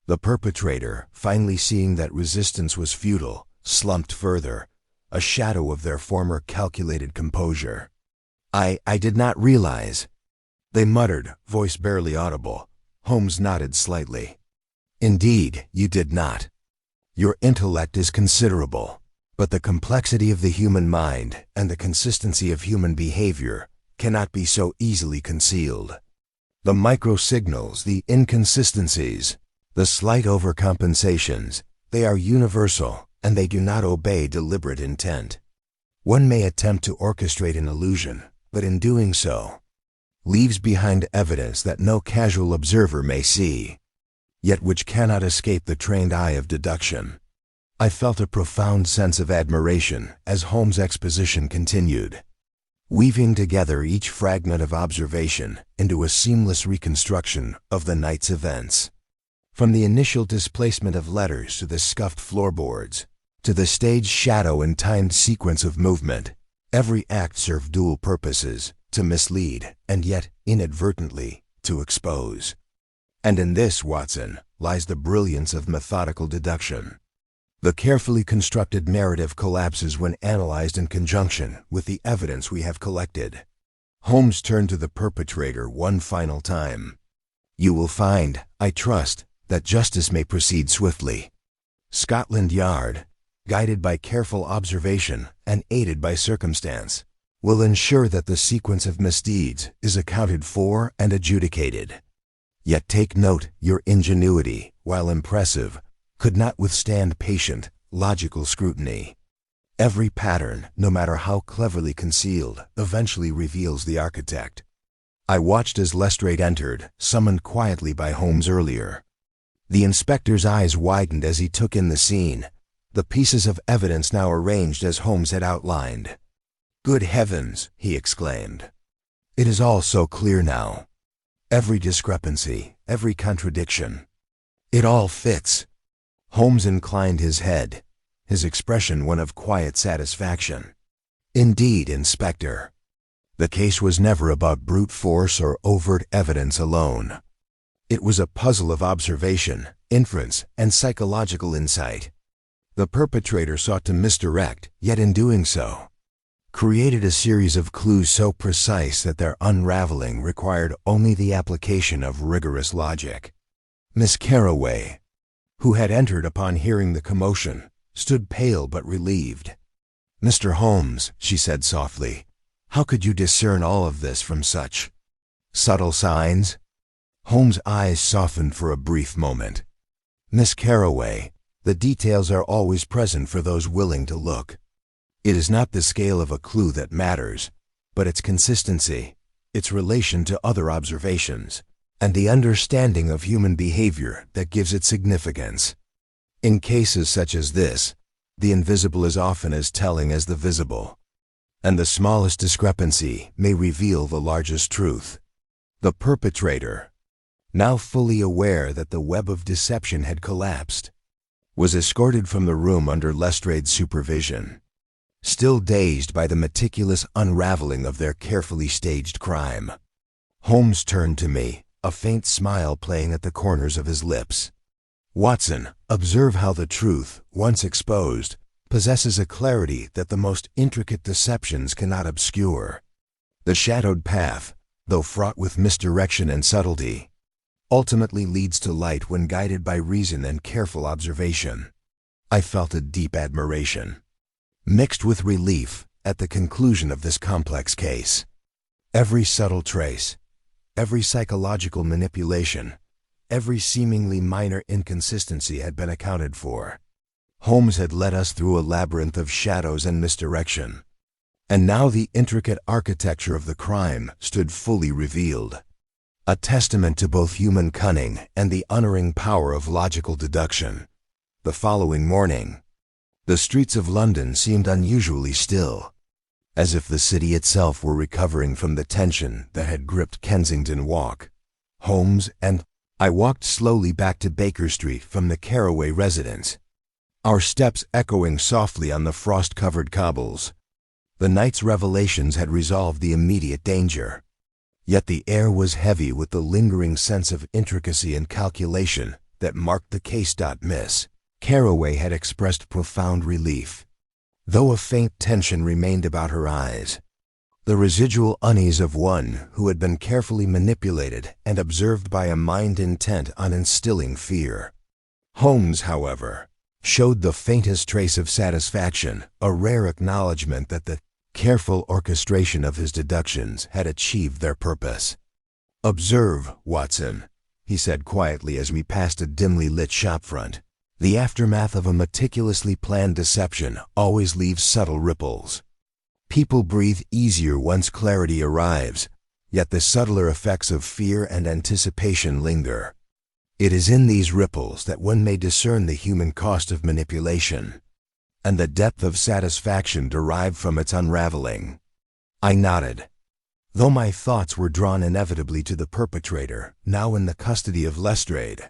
The perpetrator, finally seeing that resistance was futile, slumped further, a shadow of their former calculated composure. I did not realize. They muttered, voice barely audible. Holmes nodded slightly. Indeed, you did not. Your intellect is considerable, but the complexity of the human mind and the consistency of human behavior cannot be so easily concealed. The microsignals, the inconsistencies, the slight overcompensations, they are universal, and they do not obey deliberate intent. One may attempt to orchestrate an illusion, but in doing so, leaves behind evidence that no casual observer may see, yet which cannot escape the trained eye of deduction. I felt a profound sense of admiration as Holmes' exposition continued, weaving together each fragment of observation into a seamless reconstruction of the night's events. From the initial displacement of letters to the scuffed floorboards, to the staged shadow and timed sequence of movement, every act served dual purposes, to mislead, and yet, inadvertently, to expose. And in this, Watson, lies the brilliance of methodical deduction. The carefully constructed narrative collapses when analyzed in conjunction with the evidence we have collected. Holmes turned to the perpetrator one final time. You will find, I trust, that justice may proceed swiftly. Scotland Yard, guided by careful observation and aided by circumstance, will ensure that the sequence of misdeeds is accounted for and adjudicated. Yet take note, your ingenuity, while impressive, could not withstand patient, logical scrutiny. Every pattern, no matter how cleverly concealed, eventually reveals the architect. I watched as Lestrade entered, summoned quietly by Holmes earlier. The inspector's eyes widened as he took in the scene, the pieces of evidence now arranged as Holmes had outlined. Good heavens, he exclaimed. It is all so clear now. Every discrepancy, every contradiction. It all fits. Holmes inclined his head, his expression one of quiet satisfaction. Indeed, Inspector. The case was never about brute force or overt evidence alone. It was a puzzle of observation, inference, and psychological insight. The perpetrator sought to misdirect, yet in doing so, created a series of clues so precise that their unraveling required only the application of rigorous logic. Miss Carroway, who had entered upon hearing the commotion, stood pale but relieved. Mr. Holmes, she said softly, how could you discern all of this from such subtle signs? Holmes' eyes softened for a brief moment. Miss Carroway, the details are always present for those willing to look. It is not the scale of a clue that matters, but its consistency, its relation to other observations, and the understanding of human behavior that gives it significance. In cases such as this, the invisible is often as telling as the visible, and the smallest discrepancy may reveal the largest truth. The perpetrator, now fully aware that the web of deception had collapsed, was escorted from the room under Lestrade's supervision. Still dazed by the meticulous unraveling of their carefully staged crime, Holmes turned to me, a faint smile playing at the corners of his lips. Watson, observe how the truth, once exposed, possesses a clarity that the most intricate deceptions cannot obscure. The shadowed path, though fraught with misdirection and subtlety, ultimately leads to light when guided by reason and careful observation. I felt a deep admiration, mixed with relief, at the conclusion of this complex case. Every subtle trace, every psychological manipulation, every seemingly minor inconsistency had been accounted for. Holmes had led us through a labyrinth of shadows and misdirection, and now the intricate architecture of the crime stood fully revealed, a testament to both human cunning and the unerring power of logical deduction. The following morning, The streets of London seemed unusually still, as if the city itself were recovering from the tension that had gripped Kensington Walk, Holmes, and I walked slowly back to Baker Street from the Caraway residence, our steps echoing softly on the frost-covered cobbles. The night's revelations had resolved the immediate danger, yet the air was heavy with the lingering sense of intricacy and calculation that marked the case. Miss Caraway had expressed profound relief, though a faint tension remained about her eyes, the residual unease of one who had been carefully manipulated and observed by a mind intent on instilling fear. Holmes, however, showed the faintest trace of satisfaction, a rare acknowledgment that the careful orchestration of his deductions had achieved their purpose. "Observe, Watson," he said quietly as we passed a dimly lit shopfront. "The aftermath of a meticulously planned deception always leaves subtle ripples. People breathe easier once clarity arrives, yet the subtler effects of fear and anticipation linger. It is in these ripples that one may discern the human cost of manipulation, and the depth of satisfaction derived from its unraveling." I nodded, though my thoughts were drawn inevitably to the perpetrator, now in the custody of Lestrade,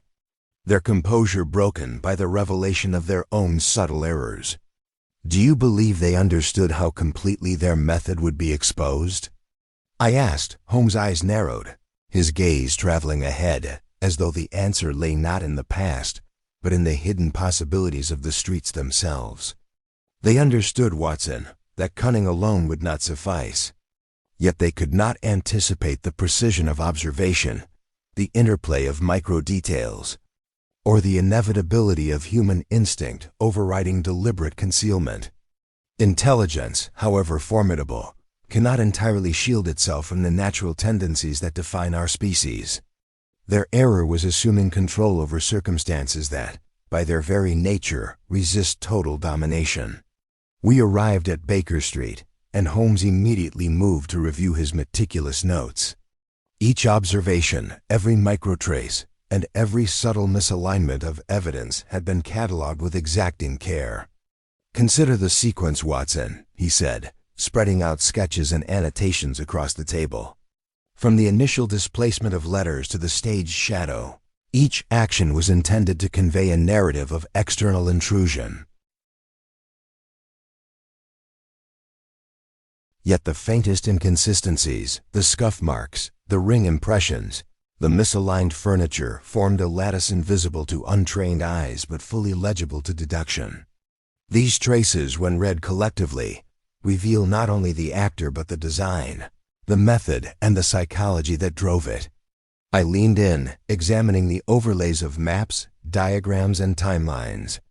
their composure broken by the revelation of their own subtle errors. "Do you believe they understood how completely their method would be exposed?" I asked. Holmes' eyes narrowed, his gaze traveling ahead, as though the answer lay not in the past, but in the hidden possibilities of the streets themselves. "They understood, Watson, that cunning alone would not suffice. Yet they could not anticipate the precision of observation, the interplay of micro-details, or the inevitability of human instinct overriding deliberate concealment. Intelligence, however formidable, cannot entirely shield itself from the natural tendencies that define our species. Their error was assuming control over circumstances that, by their very nature, resist total domination." We arrived at Baker Street, and Holmes immediately moved to review his meticulous notes. Each observation, every microtrace, and every subtle misalignment of evidence had been catalogued with exacting care. "Consider the sequence, Watson," he said, spreading out sketches and annotations across the table. "From the initial displacement of letters to the staged shadow, each action was intended to convey a narrative of external intrusion. Yet the faintest inconsistencies, the scuff marks, the ring impressions, the misaligned furniture formed a lattice invisible to untrained eyes but fully legible to deduction. These traces, when read collectively, reveal not only the actor but the design, the method, and the psychology that drove it." I leaned in, examining the overlays of maps, diagrams, and timelines.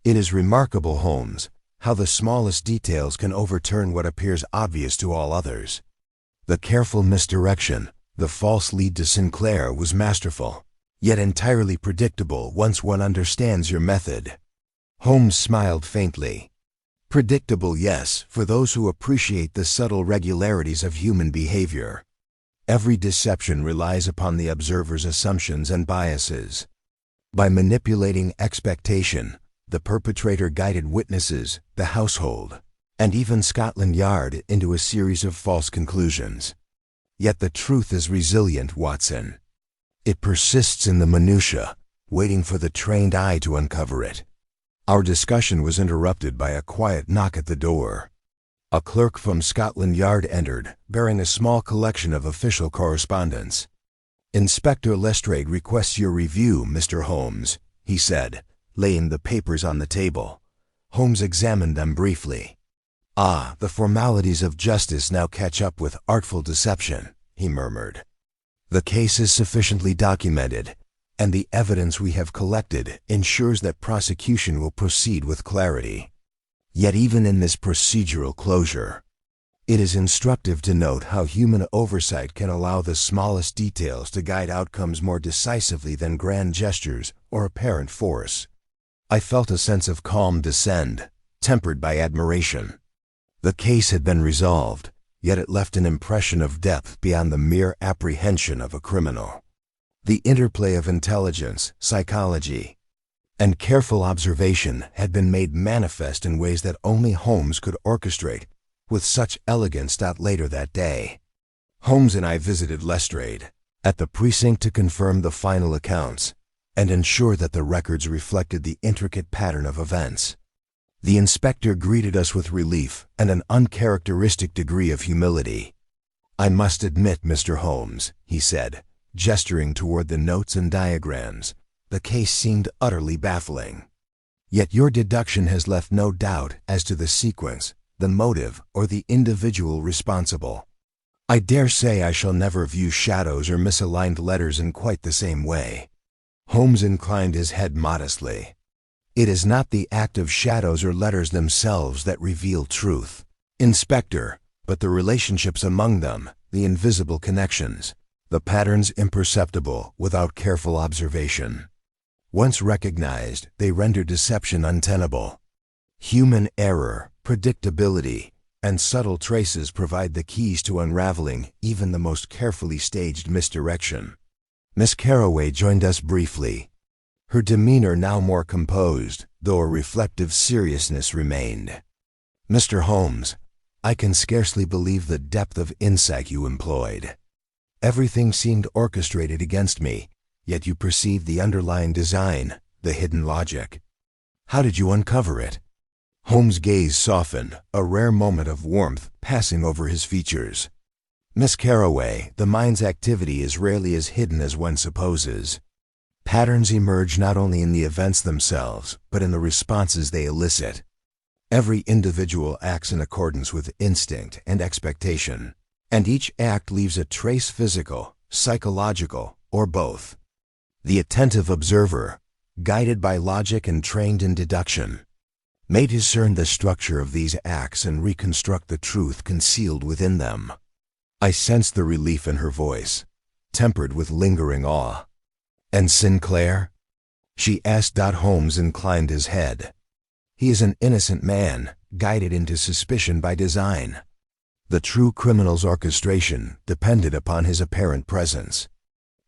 "It is remarkable, Holmes, how the smallest details can overturn what appears obvious to all others. The careful misdirection, the false lead to Sinclair was masterful, yet entirely predictable once one understands your method." Holmes smiled faintly. "Predictable, yes, for those who appreciate the subtle regularities of human behavior. Every deception relies upon the observer's assumptions and biases. By manipulating expectation, the perpetrator guided witnesses, the household, and even Scotland Yard into a series of false conclusions. Yet the truth is resilient, Watson. It persists in the minutiae, waiting for the trained eye to uncover it." Our discussion was interrupted by a quiet knock at the door. A clerk from Scotland Yard entered, bearing a small collection of official correspondence. "Inspector Lestrade requests your review, Mr. Holmes," he said, laying the papers on the table. Holmes examined them briefly. "Ah, the formalities of justice now catch up with artful deception," he murmured. "The case is sufficiently documented, and the evidence we have collected ensures that prosecution will proceed with clarity. Yet even in this procedural closure, it is instructive to note how human oversight can allow the smallest details to guide outcomes more decisively than grand gestures or apparent force." I felt a sense of calm descend, tempered by admiration. The case had been resolved, yet it left an impression of depth beyond the mere apprehension of a criminal. The interplay of intelligence, psychology, And careful observation had been made manifest in ways that only Holmes could orchestrate with such elegance. Later that day, Holmes and I visited Lestrade at the precinct to confirm the final accounts and ensure that the records reflected the intricate pattern of events. The inspector greeted us with relief and an uncharacteristic degree of humility. "I must admit, Mr. Holmes," he said, gesturing toward the notes and diagrams, "the case seemed utterly baffling. Yet your deduction has left no doubt as to the sequence, the motive, or the individual responsible. I dare say I shall never view shadows or misaligned letters in quite the same way." Holmes inclined his head modestly. "It is not the act of shadows or letters themselves that reveal truth, Inspector, but the relationships among them, the invisible connections, the patterns imperceptible without careful observation. Once recognized, they render deception untenable. Human error, predictability, and subtle traces provide the keys to unraveling even the most carefully staged misdirection." Miss Carroway joined us briefly. Her demeanor now more composed, though a reflective seriousness remained. "Mr. Holmes, I can scarcely believe the depth of insight you employed. Everything seemed orchestrated against me, yet you perceived the underlying design, the hidden logic. How did you uncover it?" Holmes' gaze softened, a rare moment of warmth passing over his features. "Miss Carroway, the mind's activity is rarely as hidden as one supposes. Patterns emerge not only in the events themselves, but in the responses they elicit. Every individual acts in accordance with instinct and expectation, and each act leaves a trace, physical, psychological, or both. The attentive observer, guided by logic and trained in deduction, may discern the structure of these acts and reconstruct the truth concealed within them." I sensed the relief in her voice, tempered with lingering awe. "And Sinclair?" she asked. Holmes inclined his head. "He is an innocent man, guided into suspicion by design. The true criminal's orchestration depended upon his apparent presence.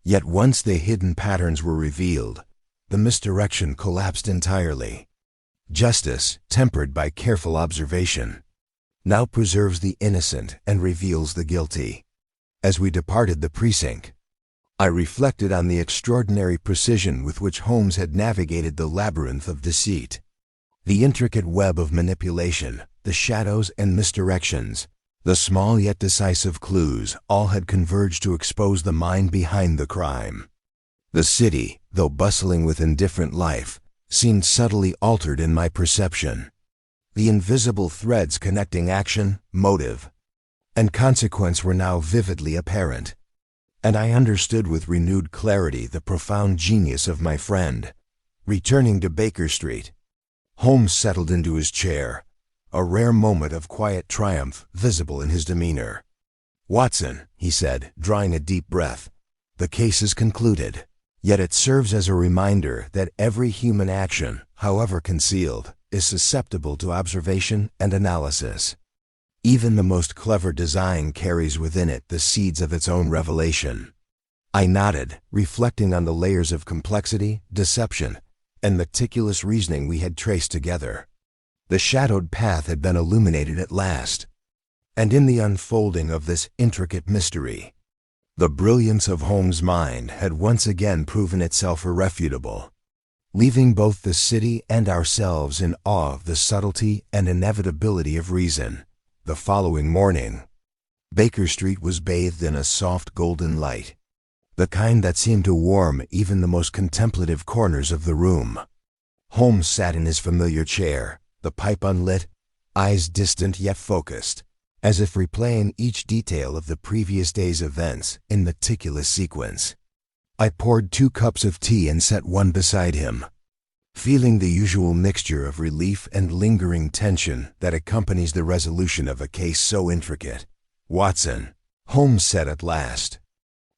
Yet once the hidden patterns were revealed, the misdirection collapsed entirely. Justice, tempered by careful observation, now preserves the innocent and reveals the guilty." As we departed the precinct, I reflected on the extraordinary precision with which Holmes had navigated the labyrinth of deceit. The intricate web of manipulation, the shadows and misdirections, the small yet decisive clues, all had converged to expose the mind behind the crime. The city, though bustling with indifferent life, seemed subtly altered in my perception. The invisible threads connecting action, motive, and consequence were now vividly apparent, and I understood with renewed clarity the profound genius of my friend. Returning to Baker Street, Holmes settled into his chair, a rare moment of quiet triumph visible in his demeanor. "Watson," he said, drawing a deep breath, "the case is concluded. Yet it serves as a reminder that every human action, however concealed, is susceptible to observation and analysis. Even the most clever design carries within it the seeds of its own revelation." I nodded, reflecting on the layers of complexity, deception, and meticulous reasoning we had traced together. The shadowed path had been illuminated at last, and in the unfolding of this intricate mystery, the brilliance of Holmes' mind had once again proven itself irrefutable, leaving both the city and ourselves in awe of the subtlety and inevitability of reason. The following morning, Baker Street was bathed in a soft golden light, the kind that seemed to warm even the most contemplative corners of the room. Holmes sat in his familiar chair, the pipe unlit, eyes distant yet focused, as if replaying each detail of the previous day's events in meticulous sequence. I poured 2 cups of tea and set one beside him, feeling the usual mixture of relief and lingering tension that accompanies the resolution of a case so intricate. "Watson," Holmes said at last,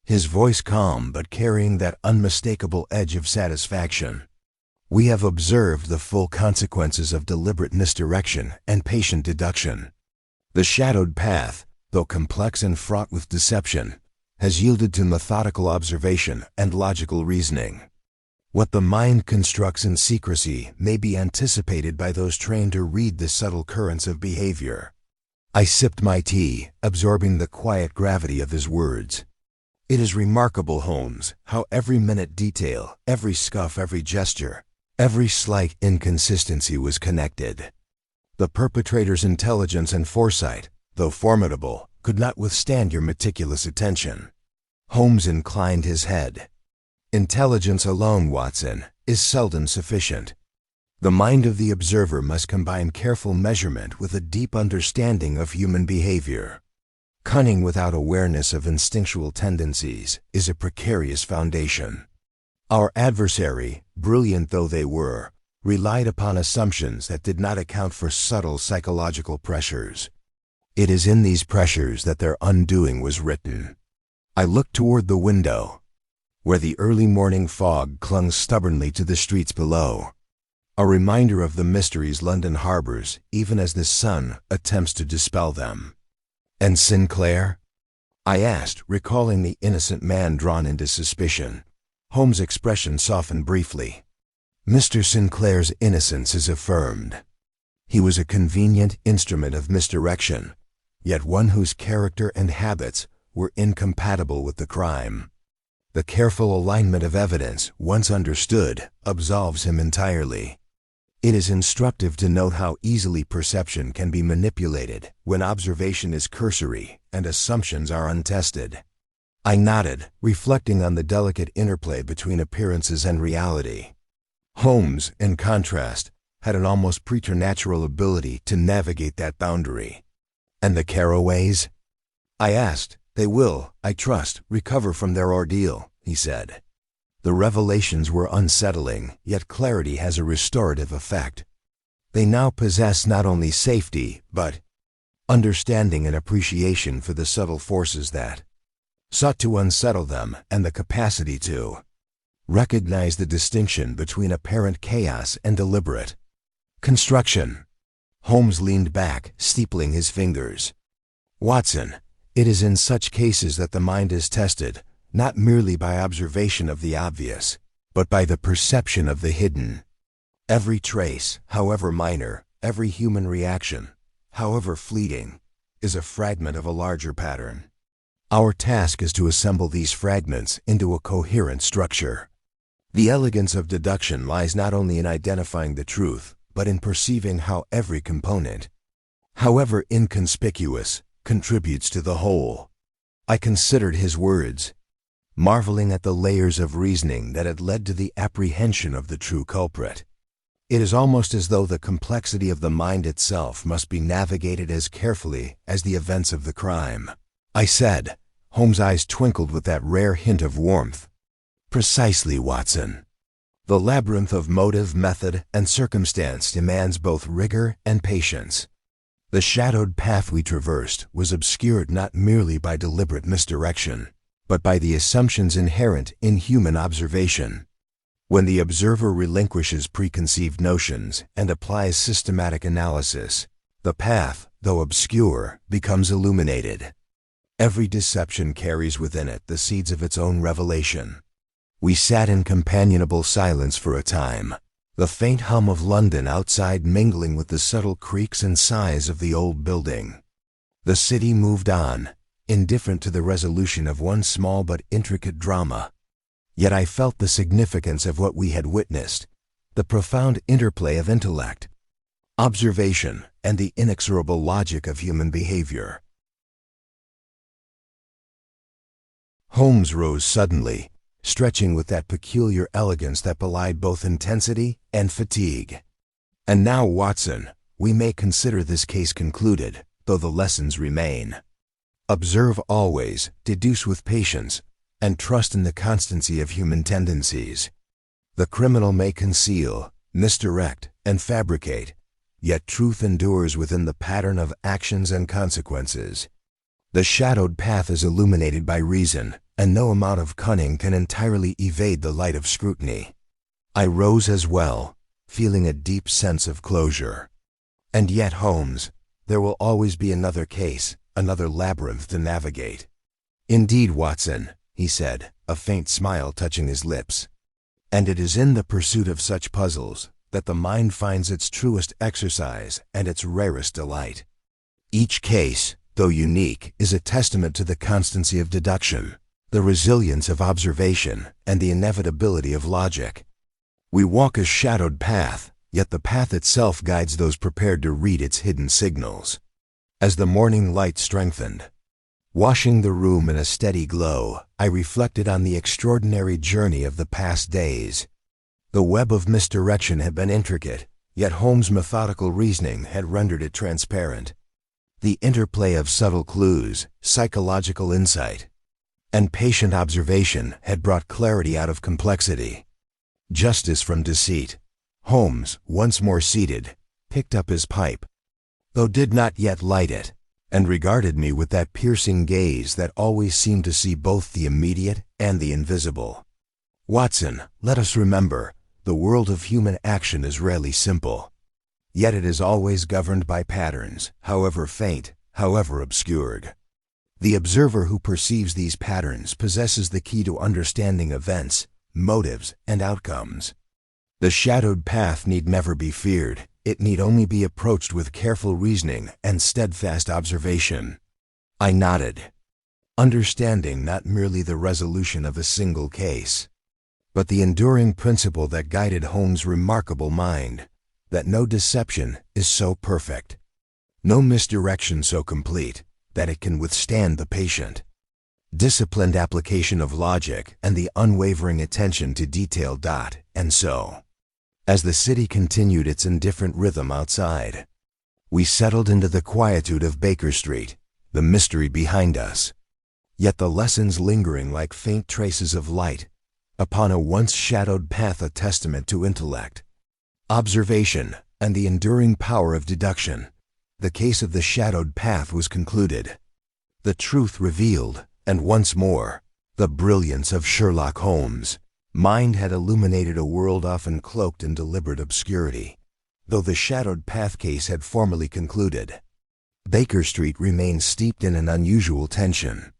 his voice calm but carrying that unmistakable edge of satisfaction, "we have observed the full consequences of deliberate misdirection and patient deduction. The shadowed path, though complex and fraught with deception, has yielded to methodical observation and logical reasoning. What the mind constructs in secrecy may be anticipated by those trained to read the subtle currents of behavior. I sipped my tea, absorbing the quiet gravity of his words. It is remarkable, Holmes, how every minute detail, every scuff, every gesture, every slight inconsistency was connected. The perpetrator's intelligence and foresight, though formidable, could not withstand your meticulous attention. Holmes inclined his head. Intelligence alone, Watson, is seldom sufficient. The mind of the observer must combine careful measurement with a deep understanding of human behavior. Cunning without awareness of instinctual tendencies is a precarious foundation. Our adversary, brilliant though they were, relied upon assumptions that did not account for subtle psychological pressures. It is in these pressures that their undoing was written. I looked toward the window, where the early morning fog clung stubbornly to the streets below, a reminder of the mysteries London harbors even as the sun attempts to dispel them. And Sinclair? I asked, recalling the innocent man drawn into suspicion. Holmes' expression softened briefly. Mr. Sinclair's innocence is affirmed. He was a convenient instrument of misdirection, yet one whose character and habits were incompatible with the crime. The careful alignment of evidence, once understood, absolves him entirely. It is instructive to note how easily perception can be manipulated when observation is cursory and assumptions are untested. I nodded, reflecting on the delicate interplay between appearances and reality. Holmes, in contrast, had an almost preternatural ability to navigate that boundary. And the Carraways? I asked. They will, I trust, recover from their ordeal, he said. The revelations were unsettling, yet clarity has a restorative effect. They now possess not only safety, but understanding and appreciation for the subtle forces that sought to unsettle them, and the capacity to recognize the distinction between apparent chaos and deliberate construction. Holmes leaned back, steepling his fingers. Watson, it is in such cases that the mind is tested, not merely by observation of the obvious, but by the perception of the hidden. Every trace, however minor, every human reaction, however fleeting, is a fragment of a larger pattern. Our task is to assemble these fragments into a coherent structure. The elegance of deduction lies not only in identifying the truth, but in perceiving how every component, however inconspicuous, contributes to the whole. I considered his words, marveling at the layers of reasoning that had led to the apprehension of the true culprit. It is almost as though the complexity of the mind itself must be navigated as carefully as the events of the crime. I said. Holmes' eyes twinkled with that rare hint of warmth. Precisely, Watson. The labyrinth of motive, method, and circumstance demands both rigor and patience. The shadowed path we traversed was obscured not merely by deliberate misdirection, but by the assumptions inherent in human observation. When the observer relinquishes preconceived notions and applies systematic analysis, the path, though obscure, becomes illuminated. Every deception carries within it the seeds of its own revelation. We sat in companionable silence for a time, the faint hum of London outside mingling with the subtle creaks and sighs of the old building. The city moved on, indifferent to the resolution of one small but intricate drama. Yet I felt the significance of what we had witnessed, the profound interplay of intellect, observation, and the inexorable logic of human behavior. Holmes rose suddenly, stretching with that peculiar elegance that belied both intensity and fatigue. And now, Watson, we may consider this case concluded, though the lessons remain. Observe always, deduce with patience, and trust in the constancy of human tendencies. The criminal may conceal, misdirect, and fabricate, yet truth endures within the pattern of actions and consequences. The shadowed path is illuminated by reason, and no amount of cunning can entirely evade the light of scrutiny. I rose as well, feeling a deep sense of closure. And yet, Holmes, there will always be another case, another labyrinth to navigate. Indeed, Watson, he said, a faint smile touching his lips. And it is in the pursuit of such puzzles that the mind finds its truest exercise and its rarest delight. Each case, though unique, is a testament to the constancy of deduction, the resilience of observation, and the inevitability of logic. We walk a shadowed path, yet the path itself guides those prepared to read its hidden signals. As the morning light strengthened, washing the room in a steady glow, I reflected on the extraordinary journey of the past days. The web of misdirection had been intricate, yet Holmes' methodical reasoning had rendered it transparent. The interplay of subtle clues, psychological insight, and patient observation had brought clarity out of complexity, justice from deceit. Holmes, once more seated, picked up his pipe, though did not yet light it, and regarded me with that piercing gaze that always seemed to see both the immediate and the invisible. "Watson, let us remember, the world of human action is rarely simple. Yet it is always governed by patterns, however faint, however obscured. The observer who perceives these patterns possesses the key to understanding events, motives, and outcomes. The shadowed path need never be feared. It need only be approached with careful reasoning and steadfast observation." I nodded, understanding not merely the resolution of a single case, but the enduring principle that guided Holmes' remarkable mind, that no deception is so perfect, no misdirection so complete, that it can withstand the patient, disciplined application of logic and the unwavering attention to detail. And so, as the city continued its indifferent rhythm outside, we settled into the quietude of Baker Street, the mystery behind us, yet the lessons lingering like faint traces of light upon a once shadowed path, a testament to intellect, observation, and the enduring power of deduction. The case of the shadowed path was concluded, the truth revealed, and once more, the brilliance of Sherlock Holmes' mind had illuminated a world often cloaked in deliberate obscurity. Though the shadowed path case had formally concluded, Baker Street remained steeped in an unusual tension,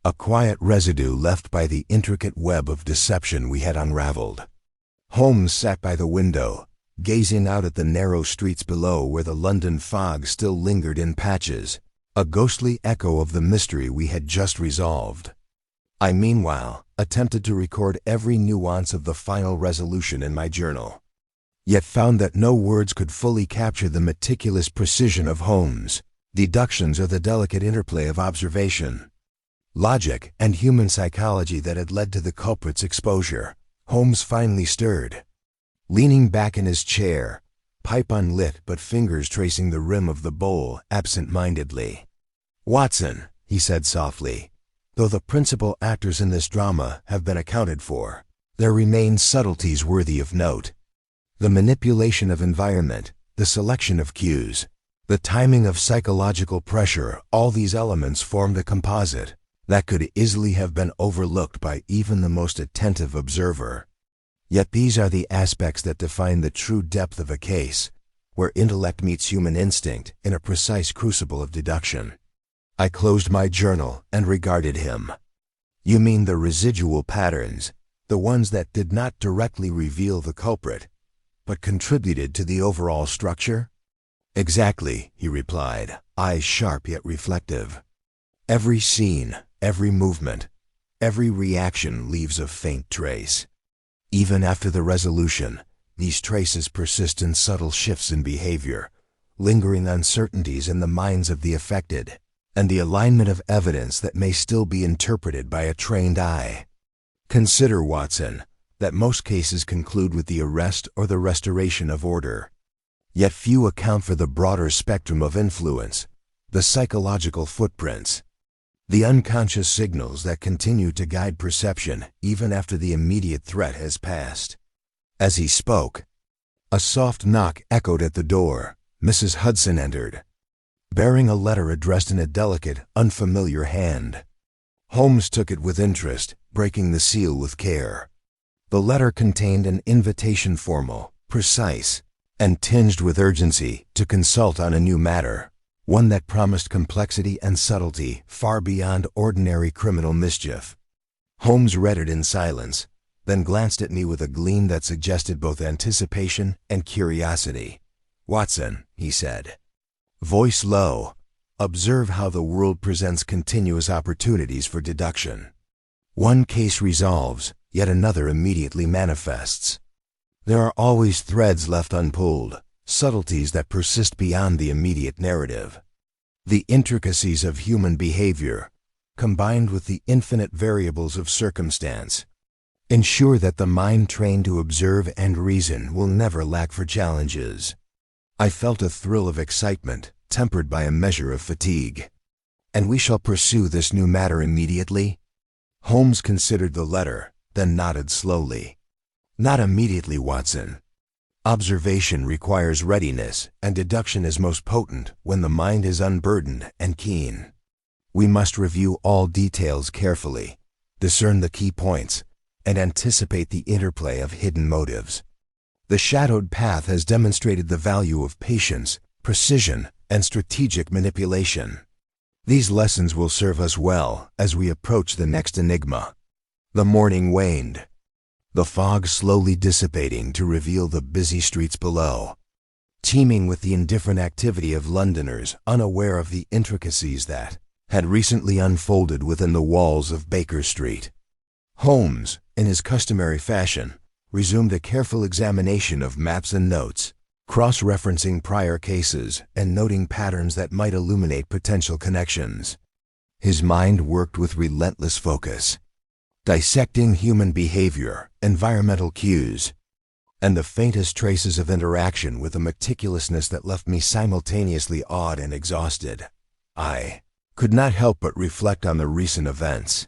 a quiet residue left by the intricate web of deception we had unraveled. Holmes sat by the window, gazing out at the narrow streets below where the London fog still lingered in patches, a ghostly echo of the mystery we had just resolved. I meanwhile attempted to record every nuance of the final resolution in my journal, yet found that no words could fully capture the meticulous precision of Holmes' deductions or the delicate interplay of observation, logic, and human psychology that had led to the culprit's exposure. Holmes finally stirred, leaning back in his chair, pipe unlit but fingers tracing the rim of the bowl absent-mindedly. "Watson," he said softly, "though the principal actors in this drama have been accounted for, there remain subtleties worthy of note. The manipulation of environment, the selection of cues, the timing of psychological pressure, all these elements formed a composite that could easily have been overlooked by even the most attentive observer. Yet these are the aspects that define the true depth of a case, where intellect meets human instinct in a precise crucible of deduction." I closed my journal and regarded him. "You mean the residual patterns, the ones that did not directly reveal the culprit, but contributed to the overall structure?" "Exactly," he replied, eyes sharp yet reflective. "Every scene, every movement, every reaction leaves a faint trace. Even after the resolution, these traces persist in subtle shifts in behavior, lingering uncertainties in the minds of the affected, and the alignment of evidence that may still be interpreted by a trained eye. Consider, Watson, that most cases conclude with the arrest or the restoration of order. Yet few account for the broader spectrum of influence, the psychological footprints, the unconscious signals that continue to guide perception even after the immediate threat has passed." As he spoke, a soft knock echoed at the door. Mrs. Hudson entered, bearing a letter addressed in a delicate, unfamiliar hand. Holmes took it with interest, breaking the seal with care. The letter contained an invitation, formal, precise, and tinged with urgency, to consult on a new matter, one that promised complexity and subtlety far beyond ordinary criminal mischief. Holmes read it in silence, then glanced at me with a gleam that suggested both anticipation and curiosity. "Watson," he said, voice low, "observe how the world presents continuous opportunities for deduction. One case resolves, yet another immediately manifests. There are always threads left unpulled, subtleties that persist beyond the immediate narrative. The intricacies of human behavior, combined with the infinite variables of circumstance, ensure that the mind trained to observe and reason will never lack for challenges." I felt a thrill of excitement, tempered by a measure of fatigue. "And we shall pursue this new matter immediately?" Holmes considered the letter, then nodded slowly. "Not immediately, Watson. Observation requires readiness, and deduction is most potent when the mind is unburdened and keen. We must review all details carefully, discern the key points, and anticipate the interplay of hidden motives. The shadowed path has demonstrated the value of patience, precision, and strategic manipulation. These lessons will serve us well as we approach the next enigma." The morning waned, the fog slowly dissipating to reveal the busy streets below, teeming with the indifferent activity of Londoners unaware of the intricacies that had recently unfolded within the walls of Baker Street. Holmes, in his customary fashion, resumed a careful examination of maps and notes, cross-referencing prior cases and noting patterns that might illuminate potential connections. His mind worked with relentless focus, dissecting human behavior, environmental cues, and the faintest traces of interaction with a meticulousness that left me simultaneously awed and exhausted. I could not help but reflect on the recent events,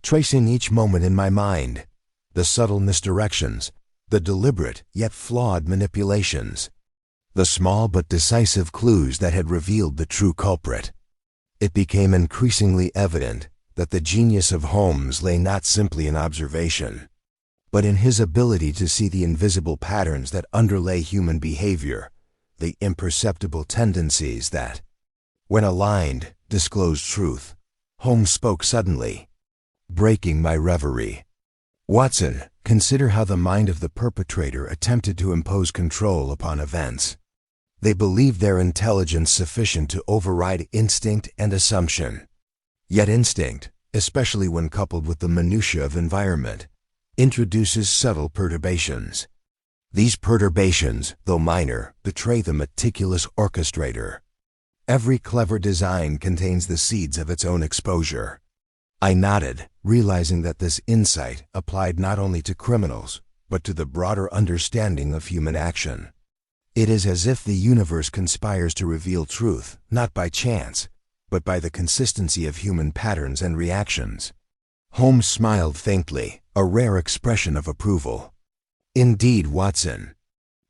tracing each moment in my mind, the subtle misdirections, the deliberate yet flawed manipulations, the small but decisive clues that had revealed the true culprit. It became increasingly evident that the genius of Holmes lay not simply in observation, but in his ability to see the invisible patterns that underlay human behavior, the imperceptible tendencies that, when aligned, disclosed truth. Holmes spoke suddenly, breaking my reverie. "Watson, consider how the mind of the perpetrator attempted to impose control upon events. They believed their intelligence sufficient to override instinct and assumption. Yet instinct, especially when coupled with the minutiae of environment, introduces subtle perturbations. These perturbations, though minor, betray the meticulous orchestrator. Every clever design contains the seeds of its own exposure." I nodded, realizing that this insight applied not only to criminals, but to the broader understanding of human action. It is as if the universe conspires to reveal truth, not by chance, but by the consistency of human patterns and reactions. Holmes smiled faintly, a rare expression of approval. "Indeed, Watson.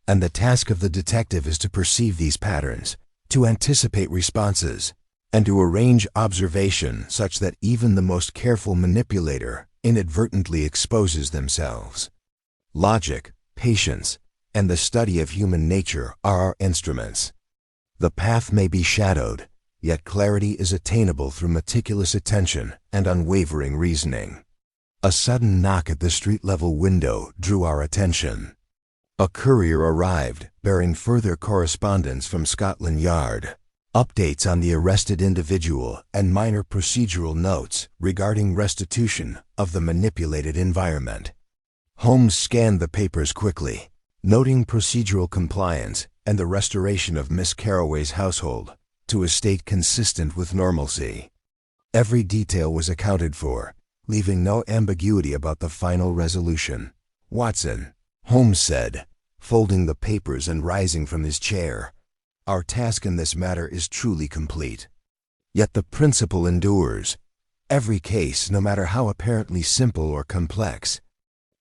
And the task of the detective is to perceive these patterns, to anticipate responses, and to arrange observation such that even the most careful manipulator inadvertently exposes themselves. Logic, patience, and the study of human nature are our instruments. The path may be shadowed, yet clarity is attainable through meticulous attention and unwavering reasoning." A sudden knock at the street-level window drew our attention. A courier arrived, bearing further correspondence from Scotland Yard, updates on the arrested individual and minor procedural notes regarding restitution of the manipulated environment. Holmes scanned the papers quickly, noting procedural compliance and the restoration of Miss Carroway's household to a state consistent with normalcy. Every detail was accounted for, leaving no ambiguity about the final resolution. "Watson," Holmes said, folding the papers and rising from his chair, "our task in this matter is truly complete. Yet the principle endures. Every case, no matter how apparently simple or complex,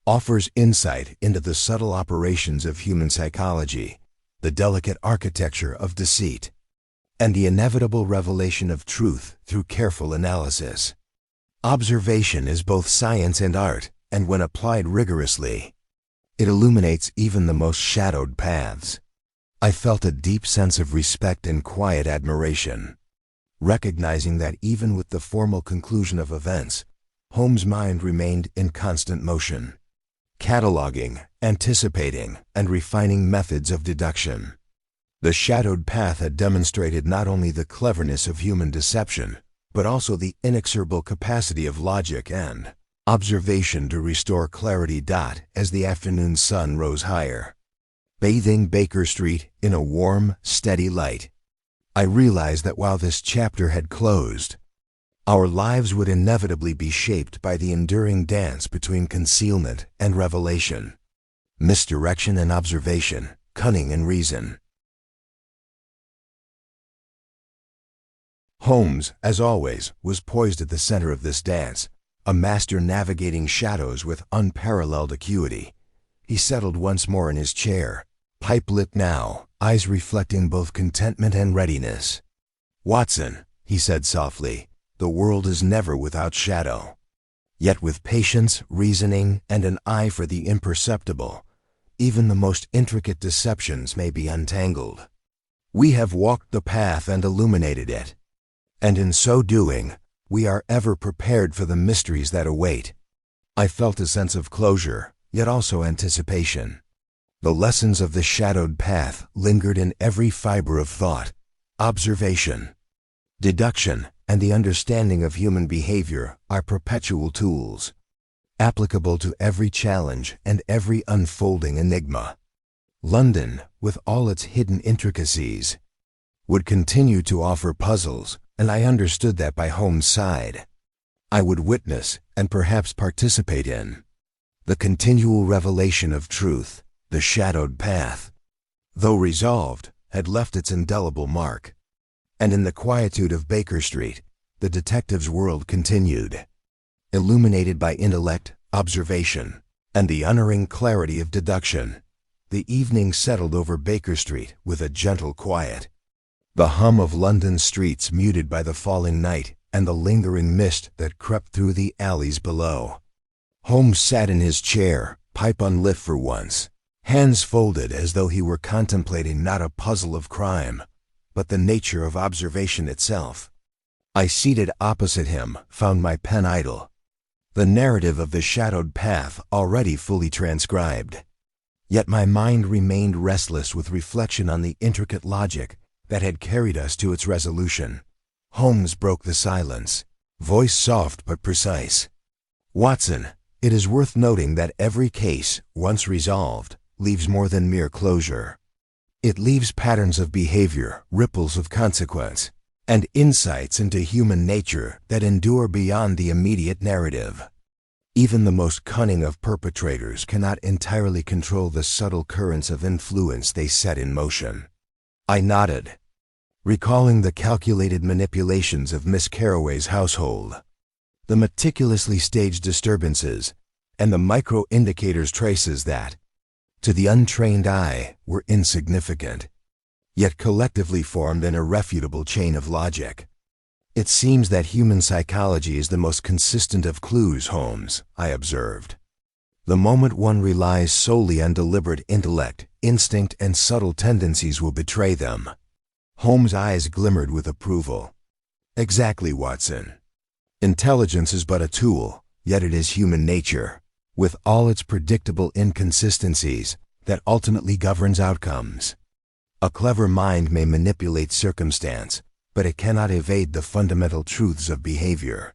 offers insight into the subtle operations of human psychology, the delicate architecture of deceit, and the inevitable revelation of truth through careful analysis. Observation is both science and art, and when applied rigorously, it illuminates even the most shadowed paths." I felt a deep sense of respect and quiet admiration, recognizing that even with the formal conclusion of events, Holmes' mind remained in constant motion. cataloging, anticipating, and refining methods of deduction. The shadowed path had demonstrated not only the cleverness of human deception, but also the inexorable capacity of logic and observation to restore clarity. As the afternoon sun rose higher, bathing Baker Street in a warm, steady light, I realized that while this chapter had closed, our lives would inevitably be shaped by the enduring dance between concealment and revelation, misdirection and observation, cunning and reason. Holmes, as always, was poised at the center of this dance, a master navigating shadows with unparalleled acuity. He settled once more in his chair, pipe lit now, eyes reflecting both contentment and readiness. "Watson," he said softly, "the world is never without shadow. Yet with patience, reasoning, and an eye for the imperceptible, even the most intricate deceptions may be untangled. We have walked the path and illuminated it, and in so doing, we are ever prepared for the mysteries that await." I felt a sense of closure, yet also anticipation. The lessons of the shadowed path lingered in every fiber of thought. Observation, deduction, and the understanding of human behavior are perpetual tools, applicable to every challenge and every unfolding enigma. London, with all its hidden intricacies, would continue to offer puzzles, and I understood that by Holmes' side, I would witness, and perhaps participate in, the continual revelation of truth. The shadowed path, though resolved, had left its indelible mark. And in the quietude of Baker Street, the detective's world continued, illuminated by intellect, observation, and the unerring clarity of deduction. The evening settled over Baker Street with a gentle quiet, the hum of London streets muted by the falling night and the lingering mist that crept through the alleys below. Holmes sat in his chair, pipe unlit for once, hands folded as though he were contemplating not a puzzle of crime, but the nature of observation itself. I, seated opposite him, found my pen idle, the narrative of the shadowed path already fully transcribed. Yet my mind remained restless with reflection on the intricate logic that had carried us to its resolution. Holmes broke the silence, voice soft but precise. "Watson, it is worth noting that every case, once resolved, leaves more than mere closure. It leaves patterns of behavior, ripples of consequence, and insights into human nature that endure beyond the immediate narrative. Even the most cunning of perpetrators cannot entirely control the subtle currents of influence they set in motion." I nodded, recalling the calculated manipulations of Miss Carroway's household, the meticulously staged disturbances, and the micro-indicators traces that, to the untrained eye, were insignificant, yet collectively formed an irrefutable chain of logic. "It seems that human psychology is the most consistent of clues, Holmes," I observed. "The moment one relies solely on deliberate intellect, instinct and subtle tendencies will betray them." Holmes' eyes glimmered with approval. "Exactly, Watson. Intelligence is but a tool, yet it is human nature, with all its predictable inconsistencies, that ultimately governs outcomes. A clever mind may manipulate circumstance, but it cannot evade the fundamental truths of behavior,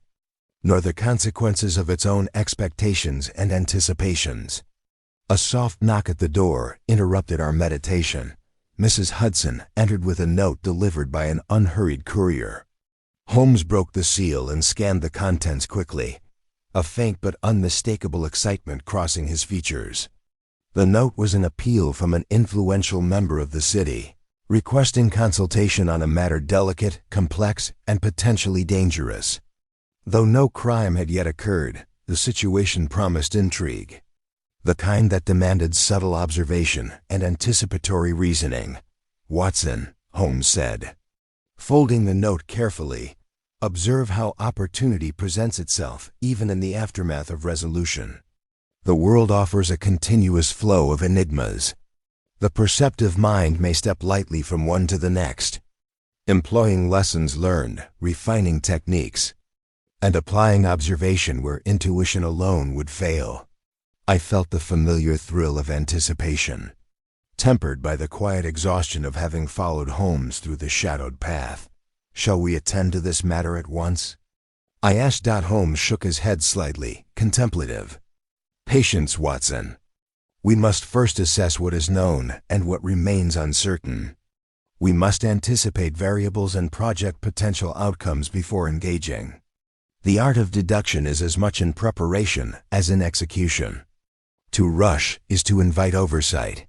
nor the consequences of its own expectations and anticipations." A soft knock at the door interrupted our meditation. Mrs. Hudson entered with a note delivered by an unhurried courier. Holmes broke the seal and scanned the contents quickly, a faint but unmistakable excitement crossing his features. The note was an appeal from an influential member of the city, requesting consultation on a matter delicate, complex, and potentially dangerous. Though no crime had yet occurred, the situation promised intrigue, the kind that demanded subtle observation and anticipatory reasoning. "Watson," Holmes said, folding the note carefully, "observe how opportunity presents itself even in the aftermath of resolution. The world offers a continuous flow of enigmas. The perceptive mind may step lightly from one to the next, employing lessons learned, refining techniques, and applying observation where intuition alone would fail. I felt the familiar thrill of anticipation, tempered by the quiet exhaustion of having followed Holmes through the shadowed path. "Shall we attend to this matter at once?" I asked. Holmes shook his head slightly, contemplative. "Patience, Watson. We must first assess what is known and what remains uncertain. We must anticipate variables and project potential outcomes before engaging. The art of deduction is as much in preparation as in execution. To rush is to invite oversight.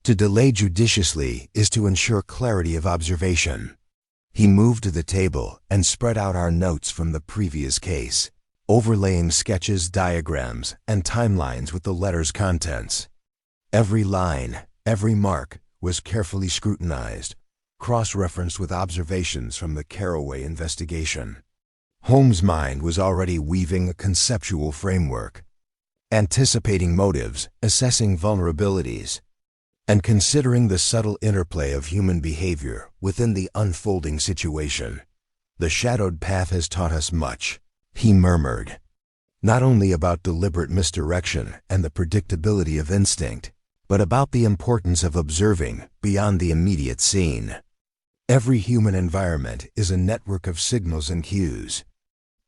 To delay judiciously is to ensure clarity of observation." He moved to the table and spread out our notes from the previous case, overlaying sketches, diagrams, and timelines with the letter's contents. Every line, every mark, was carefully scrutinized, cross-referenced with observations from the Caraway investigation. Holmes' mind was already weaving a conceptual framework, anticipating motives, assessing vulnerabilities, and considering the subtle interplay of human behavior within the unfolding situation. "The shadowed path has taught us much," he murmured, "not only about deliberate misdirection and the predictability of instinct, but about the importance of observing beyond the immediate scene. Every human environment is a network of signals and cues.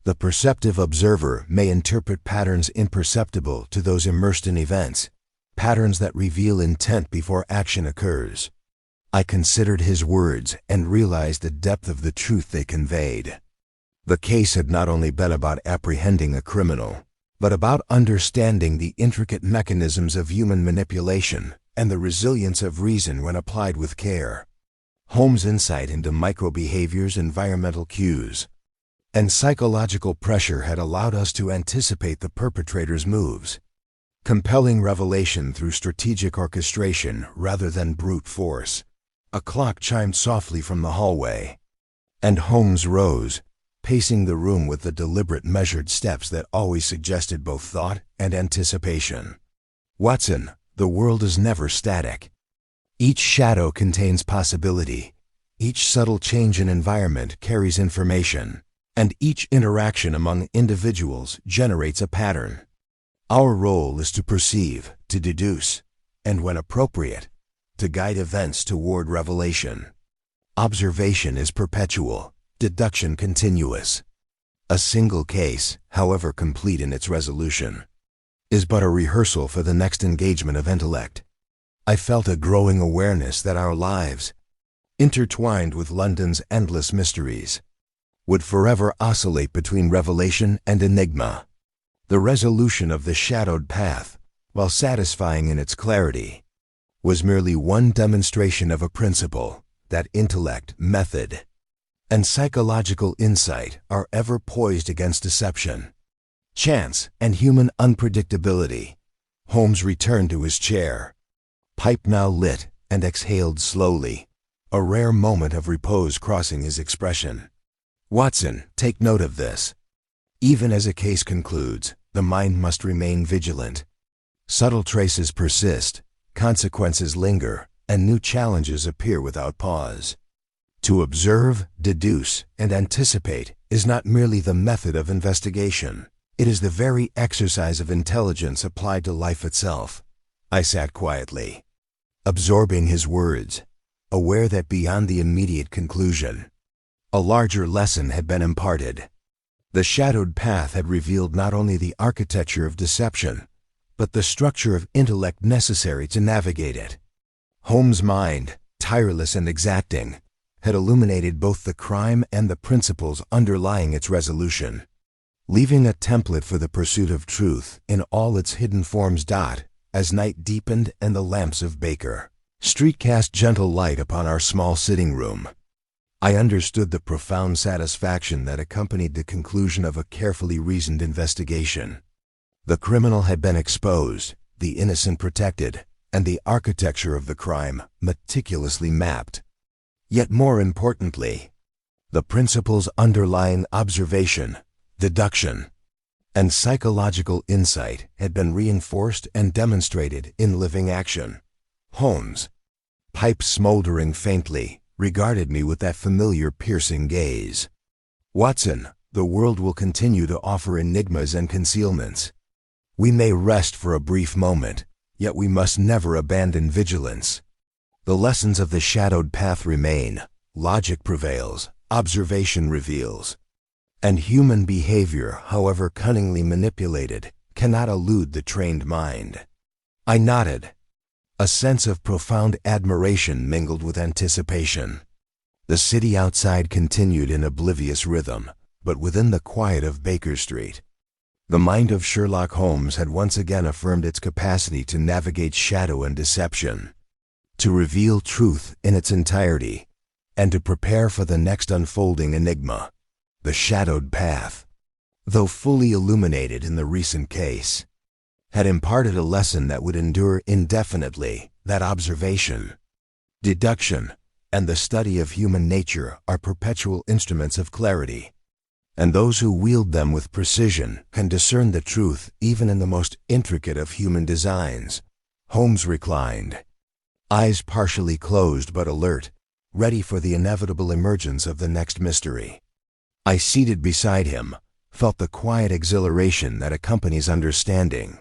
The perceptive observer may interpret patterns imperceptible to those immersed in events, patterns that reveal intent before action occurs." I considered his words and realized the depth of the truth they conveyed. The case had not only been about apprehending a criminal, but about understanding the intricate mechanisms of human manipulation and the resilience of reason when applied with care. Holmes' insight into micro-behaviors, environmental cues, and psychological pressure had allowed us to anticipate the perpetrator's moves, compelling revelation through strategic orchestration rather than brute force. A clock chimed softly from the hallway, and Holmes rose, pacing the room with the deliberate, measured steps that always suggested both thought and anticipation. "Watson, the world is never static. Each shadow contains possibility. Each subtle change in environment carries information, and each interaction among individuals generates a pattern. Our role is to perceive, to deduce, and when appropriate, to guide events toward revelation. Observation is perpetual, deduction continuous. A single case, however complete in its resolution, is but a rehearsal for the next engagement of intellect." I felt a growing awareness that our lives, intertwined with London's endless mysteries, would forever oscillate between revelation and enigma. The resolution of the shadowed path, while satisfying in its clarity, was merely one demonstration of a principle that intellect, method, and psychological insight are ever poised against deception, chance, and human unpredictability. Holmes returned to his chair, pipe now lit, and exhaled slowly, a rare moment of repose crossing his expression. "Watson, take note of this. Even as a case concludes, the mind must remain vigilant. Subtle traces persist, consequences linger, and new challenges appear without pause. To observe, deduce, and anticipate is not merely the method of investigation. It is the very exercise of intelligence applied to life itself." I sat quietly, absorbing his words, aware that beyond the immediate conclusion, a larger lesson had been imparted. The shadowed path had revealed not only the architecture of deception, but the structure of intellect necessary to navigate it. Holmes' mind, tireless and exacting, had illuminated both the crime and the principles underlying its resolution, leaving a template for the pursuit of truth in all its hidden forms. As night deepened and the lamps of Baker Street cast gentle light upon our small sitting room, I understood the profound satisfaction that accompanied the conclusion of a carefully reasoned investigation. The criminal had been exposed, the innocent protected, and the architecture of the crime meticulously mapped. Yet more importantly, the principles underlying observation, deduction, and psychological insight had been reinforced and demonstrated in living action. Holmes, pipe smoldering faintly, regarded me with that familiar piercing gaze. "Watson, the world will continue to offer enigmas and concealments. We may rest for a brief moment, yet we must never abandon vigilance. The lessons of the shadowed path remain. Logic prevails, observation reveals. And human behavior, however cunningly manipulated, cannot elude the trained mind. I nodded. A sense of profound admiration mingled with anticipation. The city outside continued in oblivious rhythm, but within the quiet of Baker Street, the mind of Sherlock Holmes had once again affirmed its capacity to navigate shadow and deception, to reveal truth in its entirety, and to prepare for the next unfolding enigma. The shadowed path, though fully illuminated in the recent case, had imparted a lesson that would endure indefinitely. That observation, deduction, and the study of human nature are perpetual instruments of clarity, and those who wield them with precision can discern the truth even in the most intricate of human designs. Holmes reclined, eyes partially closed but alert, ready for the inevitable emergence of the next mystery. I, seated beside him, felt the quiet exhilaration that accompanies understanding,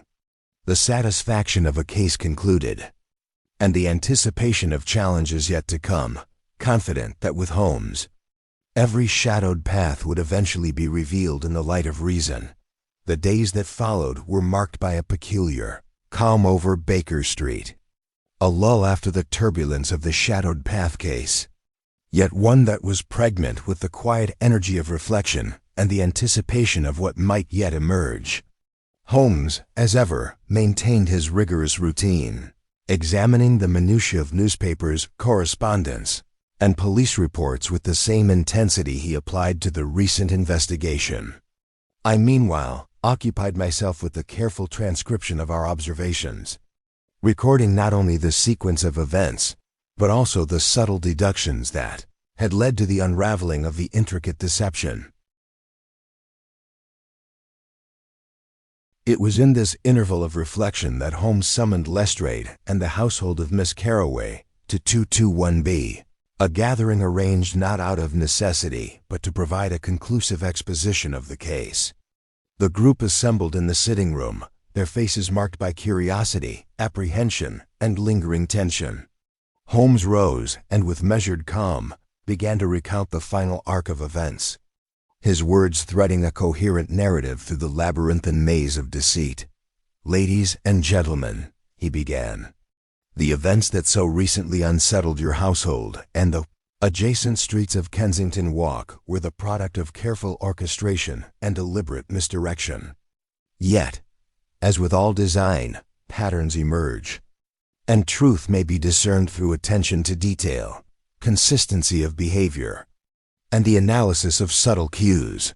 the satisfaction of a case concluded, and the anticipation of challenges yet to come, confident that with Holmes, every shadowed path would eventually be revealed in the light of reason. The days that followed were marked by a peculiar calm over Baker Street, a lull after the turbulence of the shadowed path case, yet one that was pregnant with the quiet energy of reflection and the anticipation of what might yet emerge. Holmes, as ever, maintained his rigorous routine, examining the minutiae of newspapers, correspondence, and police reports with the same intensity he applied to the recent investigation. I, meanwhile, occupied myself with the careful transcription of our observations, recording not only the sequence of events, but also the subtle deductions that had led to the unraveling of the intricate deception. It was in this interval of reflection that Holmes summoned Lestrade and the household of Miss Carroway to 221B, a gathering arranged not out of necessity, but to provide a conclusive exposition of the case. The group assembled in the sitting room, their faces marked by curiosity, apprehension, and lingering tension. Holmes rose and, with measured calm, began to recount the final arc of events, his words threading a coherent narrative through the labyrinthine maze of deceit. "Ladies and gentlemen," he began, "the events that so recently unsettled your household and the adjacent streets of Kensington Walk were the product of careful orchestration and deliberate misdirection. Yet, as with all design, patterns emerge, and truth may be discerned through attention to detail, consistency of behavior, and the analysis of subtle cues."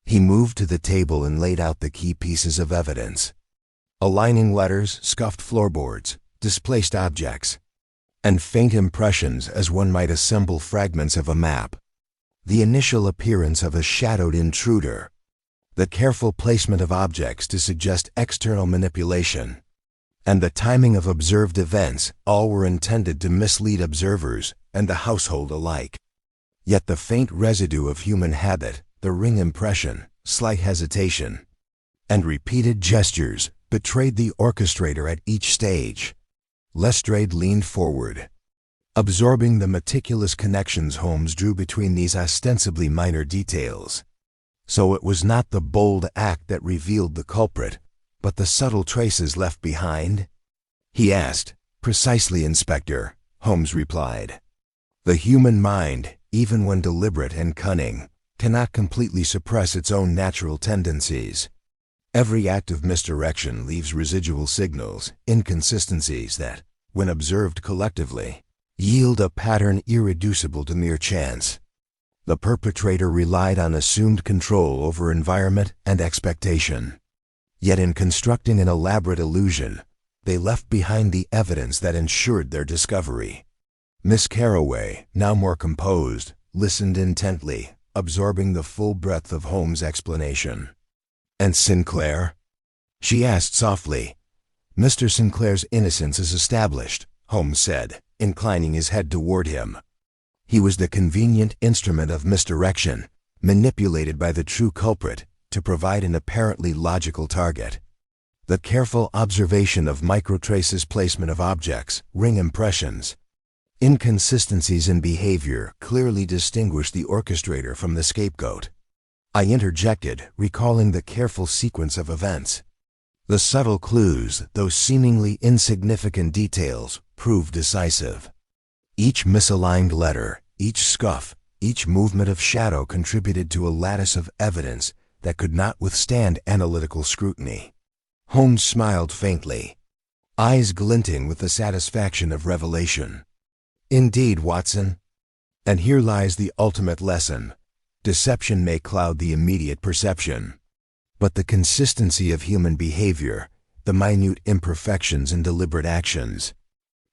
He moved to the table and laid out the key pieces of evidence: aligning letters, scuffed floorboards, displaced objects, and faint impressions as one might assemble fragments of a map. The initial appearance of a shadowed intruder, the careful placement of objects to suggest external manipulation, and the timing of observed events, all were intended to mislead observers and the household alike. Yet the faint residue of human habit, the ring impression, slight hesitation, and repeated gestures betrayed the orchestrator at each stage. Lestrade leaned forward, absorbing the meticulous connections Holmes drew between these ostensibly minor details. So it was not the bold act that revealed the culprit, but the subtle traces left behind? He asked. "Precisely, Inspector," Holmes replied. "The human mind, even when deliberate and cunning, cannot completely suppress its own natural tendencies. Every act of misdirection leaves residual signals, inconsistencies that, when observed collectively, yield a pattern irreducible to mere chance. The perpetrator relied on assumed control over environment and expectation. Yet in constructing an elaborate illusion, they left behind the evidence that ensured their discovery." Miss Carroway, now more composed, listened intently, absorbing the full breadth of Holmes' explanation. "And Sinclair?" she asked softly. "Mr. Sinclair's innocence is established," Holmes said, inclining his head toward him. "He was the convenient instrument of misdirection, manipulated by the true culprit to provide an apparently logical target. The careful observation of microtraces, placement of objects, ring impressions. Inconsistencies in behavior clearly distinguish the orchestrator from the scapegoat. I interjected, recalling the careful sequence of events. The subtle clues, those seemingly insignificant details, proved decisive. Each misaligned letter, each scuff, each movement of shadow contributed to a lattice of evidence that could not withstand analytical scrutiny. Holmes smiled faintly, eyes glinting with the satisfaction of revelation. Indeed, Watson. And here lies the ultimate lesson. Deception may cloud the immediate perception, but the consistency of human behavior, the minute imperfections in deliberate actions,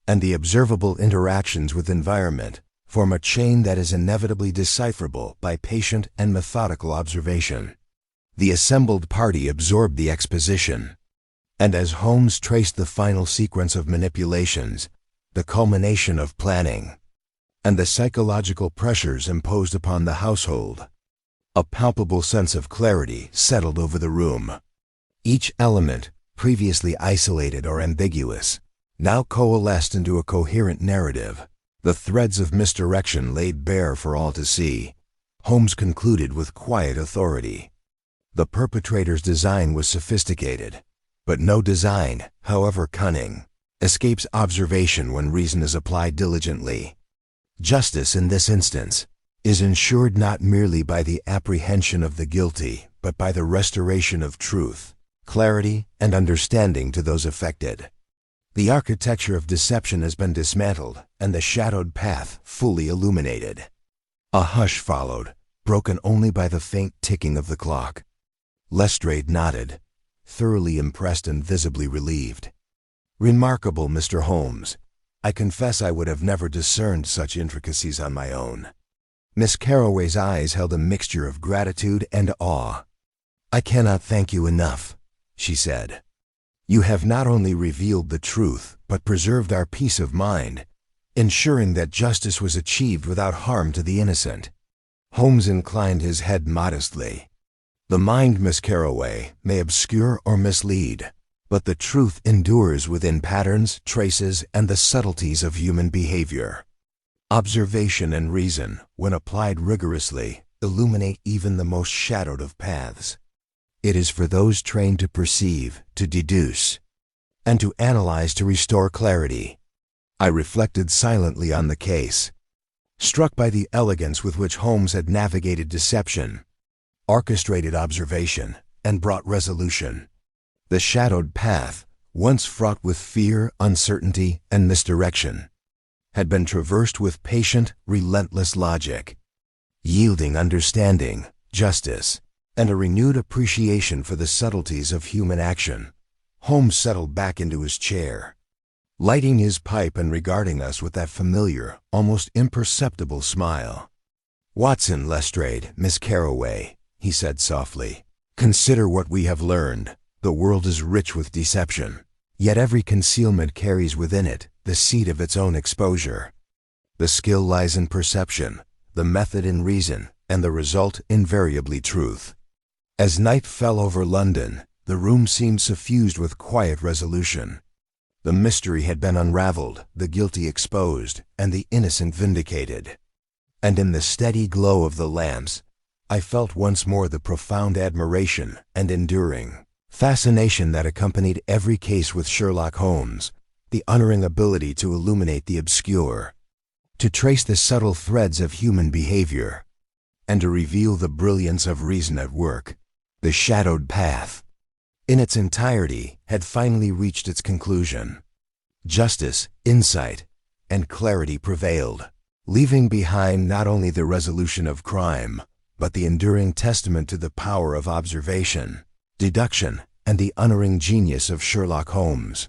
and the observable interactions with environment form a chain that is inevitably decipherable by patient and methodical observation. The assembled party absorbed the exposition, and as Holmes traced the final sequence of manipulations, the culmination of planning, and the psychological pressures imposed upon the household, a palpable sense of clarity settled over the room. Each element, previously isolated or ambiguous, now coalesced into a coherent narrative, the threads of misdirection laid bare for all to see. Holmes concluded with quiet authority. The perpetrator's design was sophisticated, but no design, however cunning, escapes observation when reason is applied diligently. Justice in this instance is ensured not merely by the apprehension of the guilty, but by the restoration of truth, clarity, and understanding to those affected. The architecture of deception has been dismantled and the shadowed path fully illuminated. A hush followed, broken only by the faint ticking of the clock. Lestrade nodded, thoroughly impressed and visibly relieved. Remarkable, Mr. Holmes. I confess I would have never discerned such intricacies on my own. Miss Carroway's eyes held a mixture of gratitude and awe. I cannot thank you enough, she said. You have not only revealed the truth, but preserved our peace of mind, ensuring that justice was achieved without harm to the innocent. Holmes inclined his head modestly. The mind, Miss Carroway, may obscure or mislead, but the truth endures within patterns, traces, and the subtleties of human behavior. Observation and reason, when applied rigorously, illuminate even the most shadowed of paths. It is for those trained to perceive, to deduce, and to analyze to restore clarity. I reflected silently on the case, struck by the elegance with which Holmes had navigated deception, orchestrated observation, and brought resolution. The shadowed path, once fraught with fear, uncertainty, and misdirection, had been traversed with patient, relentless logic, yielding understanding, justice, and a renewed appreciation for the subtleties of human action. Holmes settled back into his chair, lighting his pipe and regarding us with that familiar, almost imperceptible smile. Watson, Lestrade, Miss Carroway, he said softly, consider what we have learned. The world is rich with deception, yet every concealment carries within it the seed of its own exposure. The skill lies in perception, the method in reason, and the result invariably truth. As night fell over London, the room seemed suffused with quiet resolution. The mystery had been unraveled, the guilty exposed, and the innocent vindicated. And in the steady glow of the lamps, I felt once more the profound admiration and enduring fascination that accompanied every case with Sherlock Holmes, the unerring ability to illuminate the obscure, to trace the subtle threads of human behavior, and to reveal the brilliance of reason at work. The shadowed path, in its entirety, had finally reached its conclusion. Justice, insight, and clarity prevailed, leaving behind not only the resolution of crime, but the enduring testament to the power of observation, deduction, and the unerring genius of Sherlock Holmes.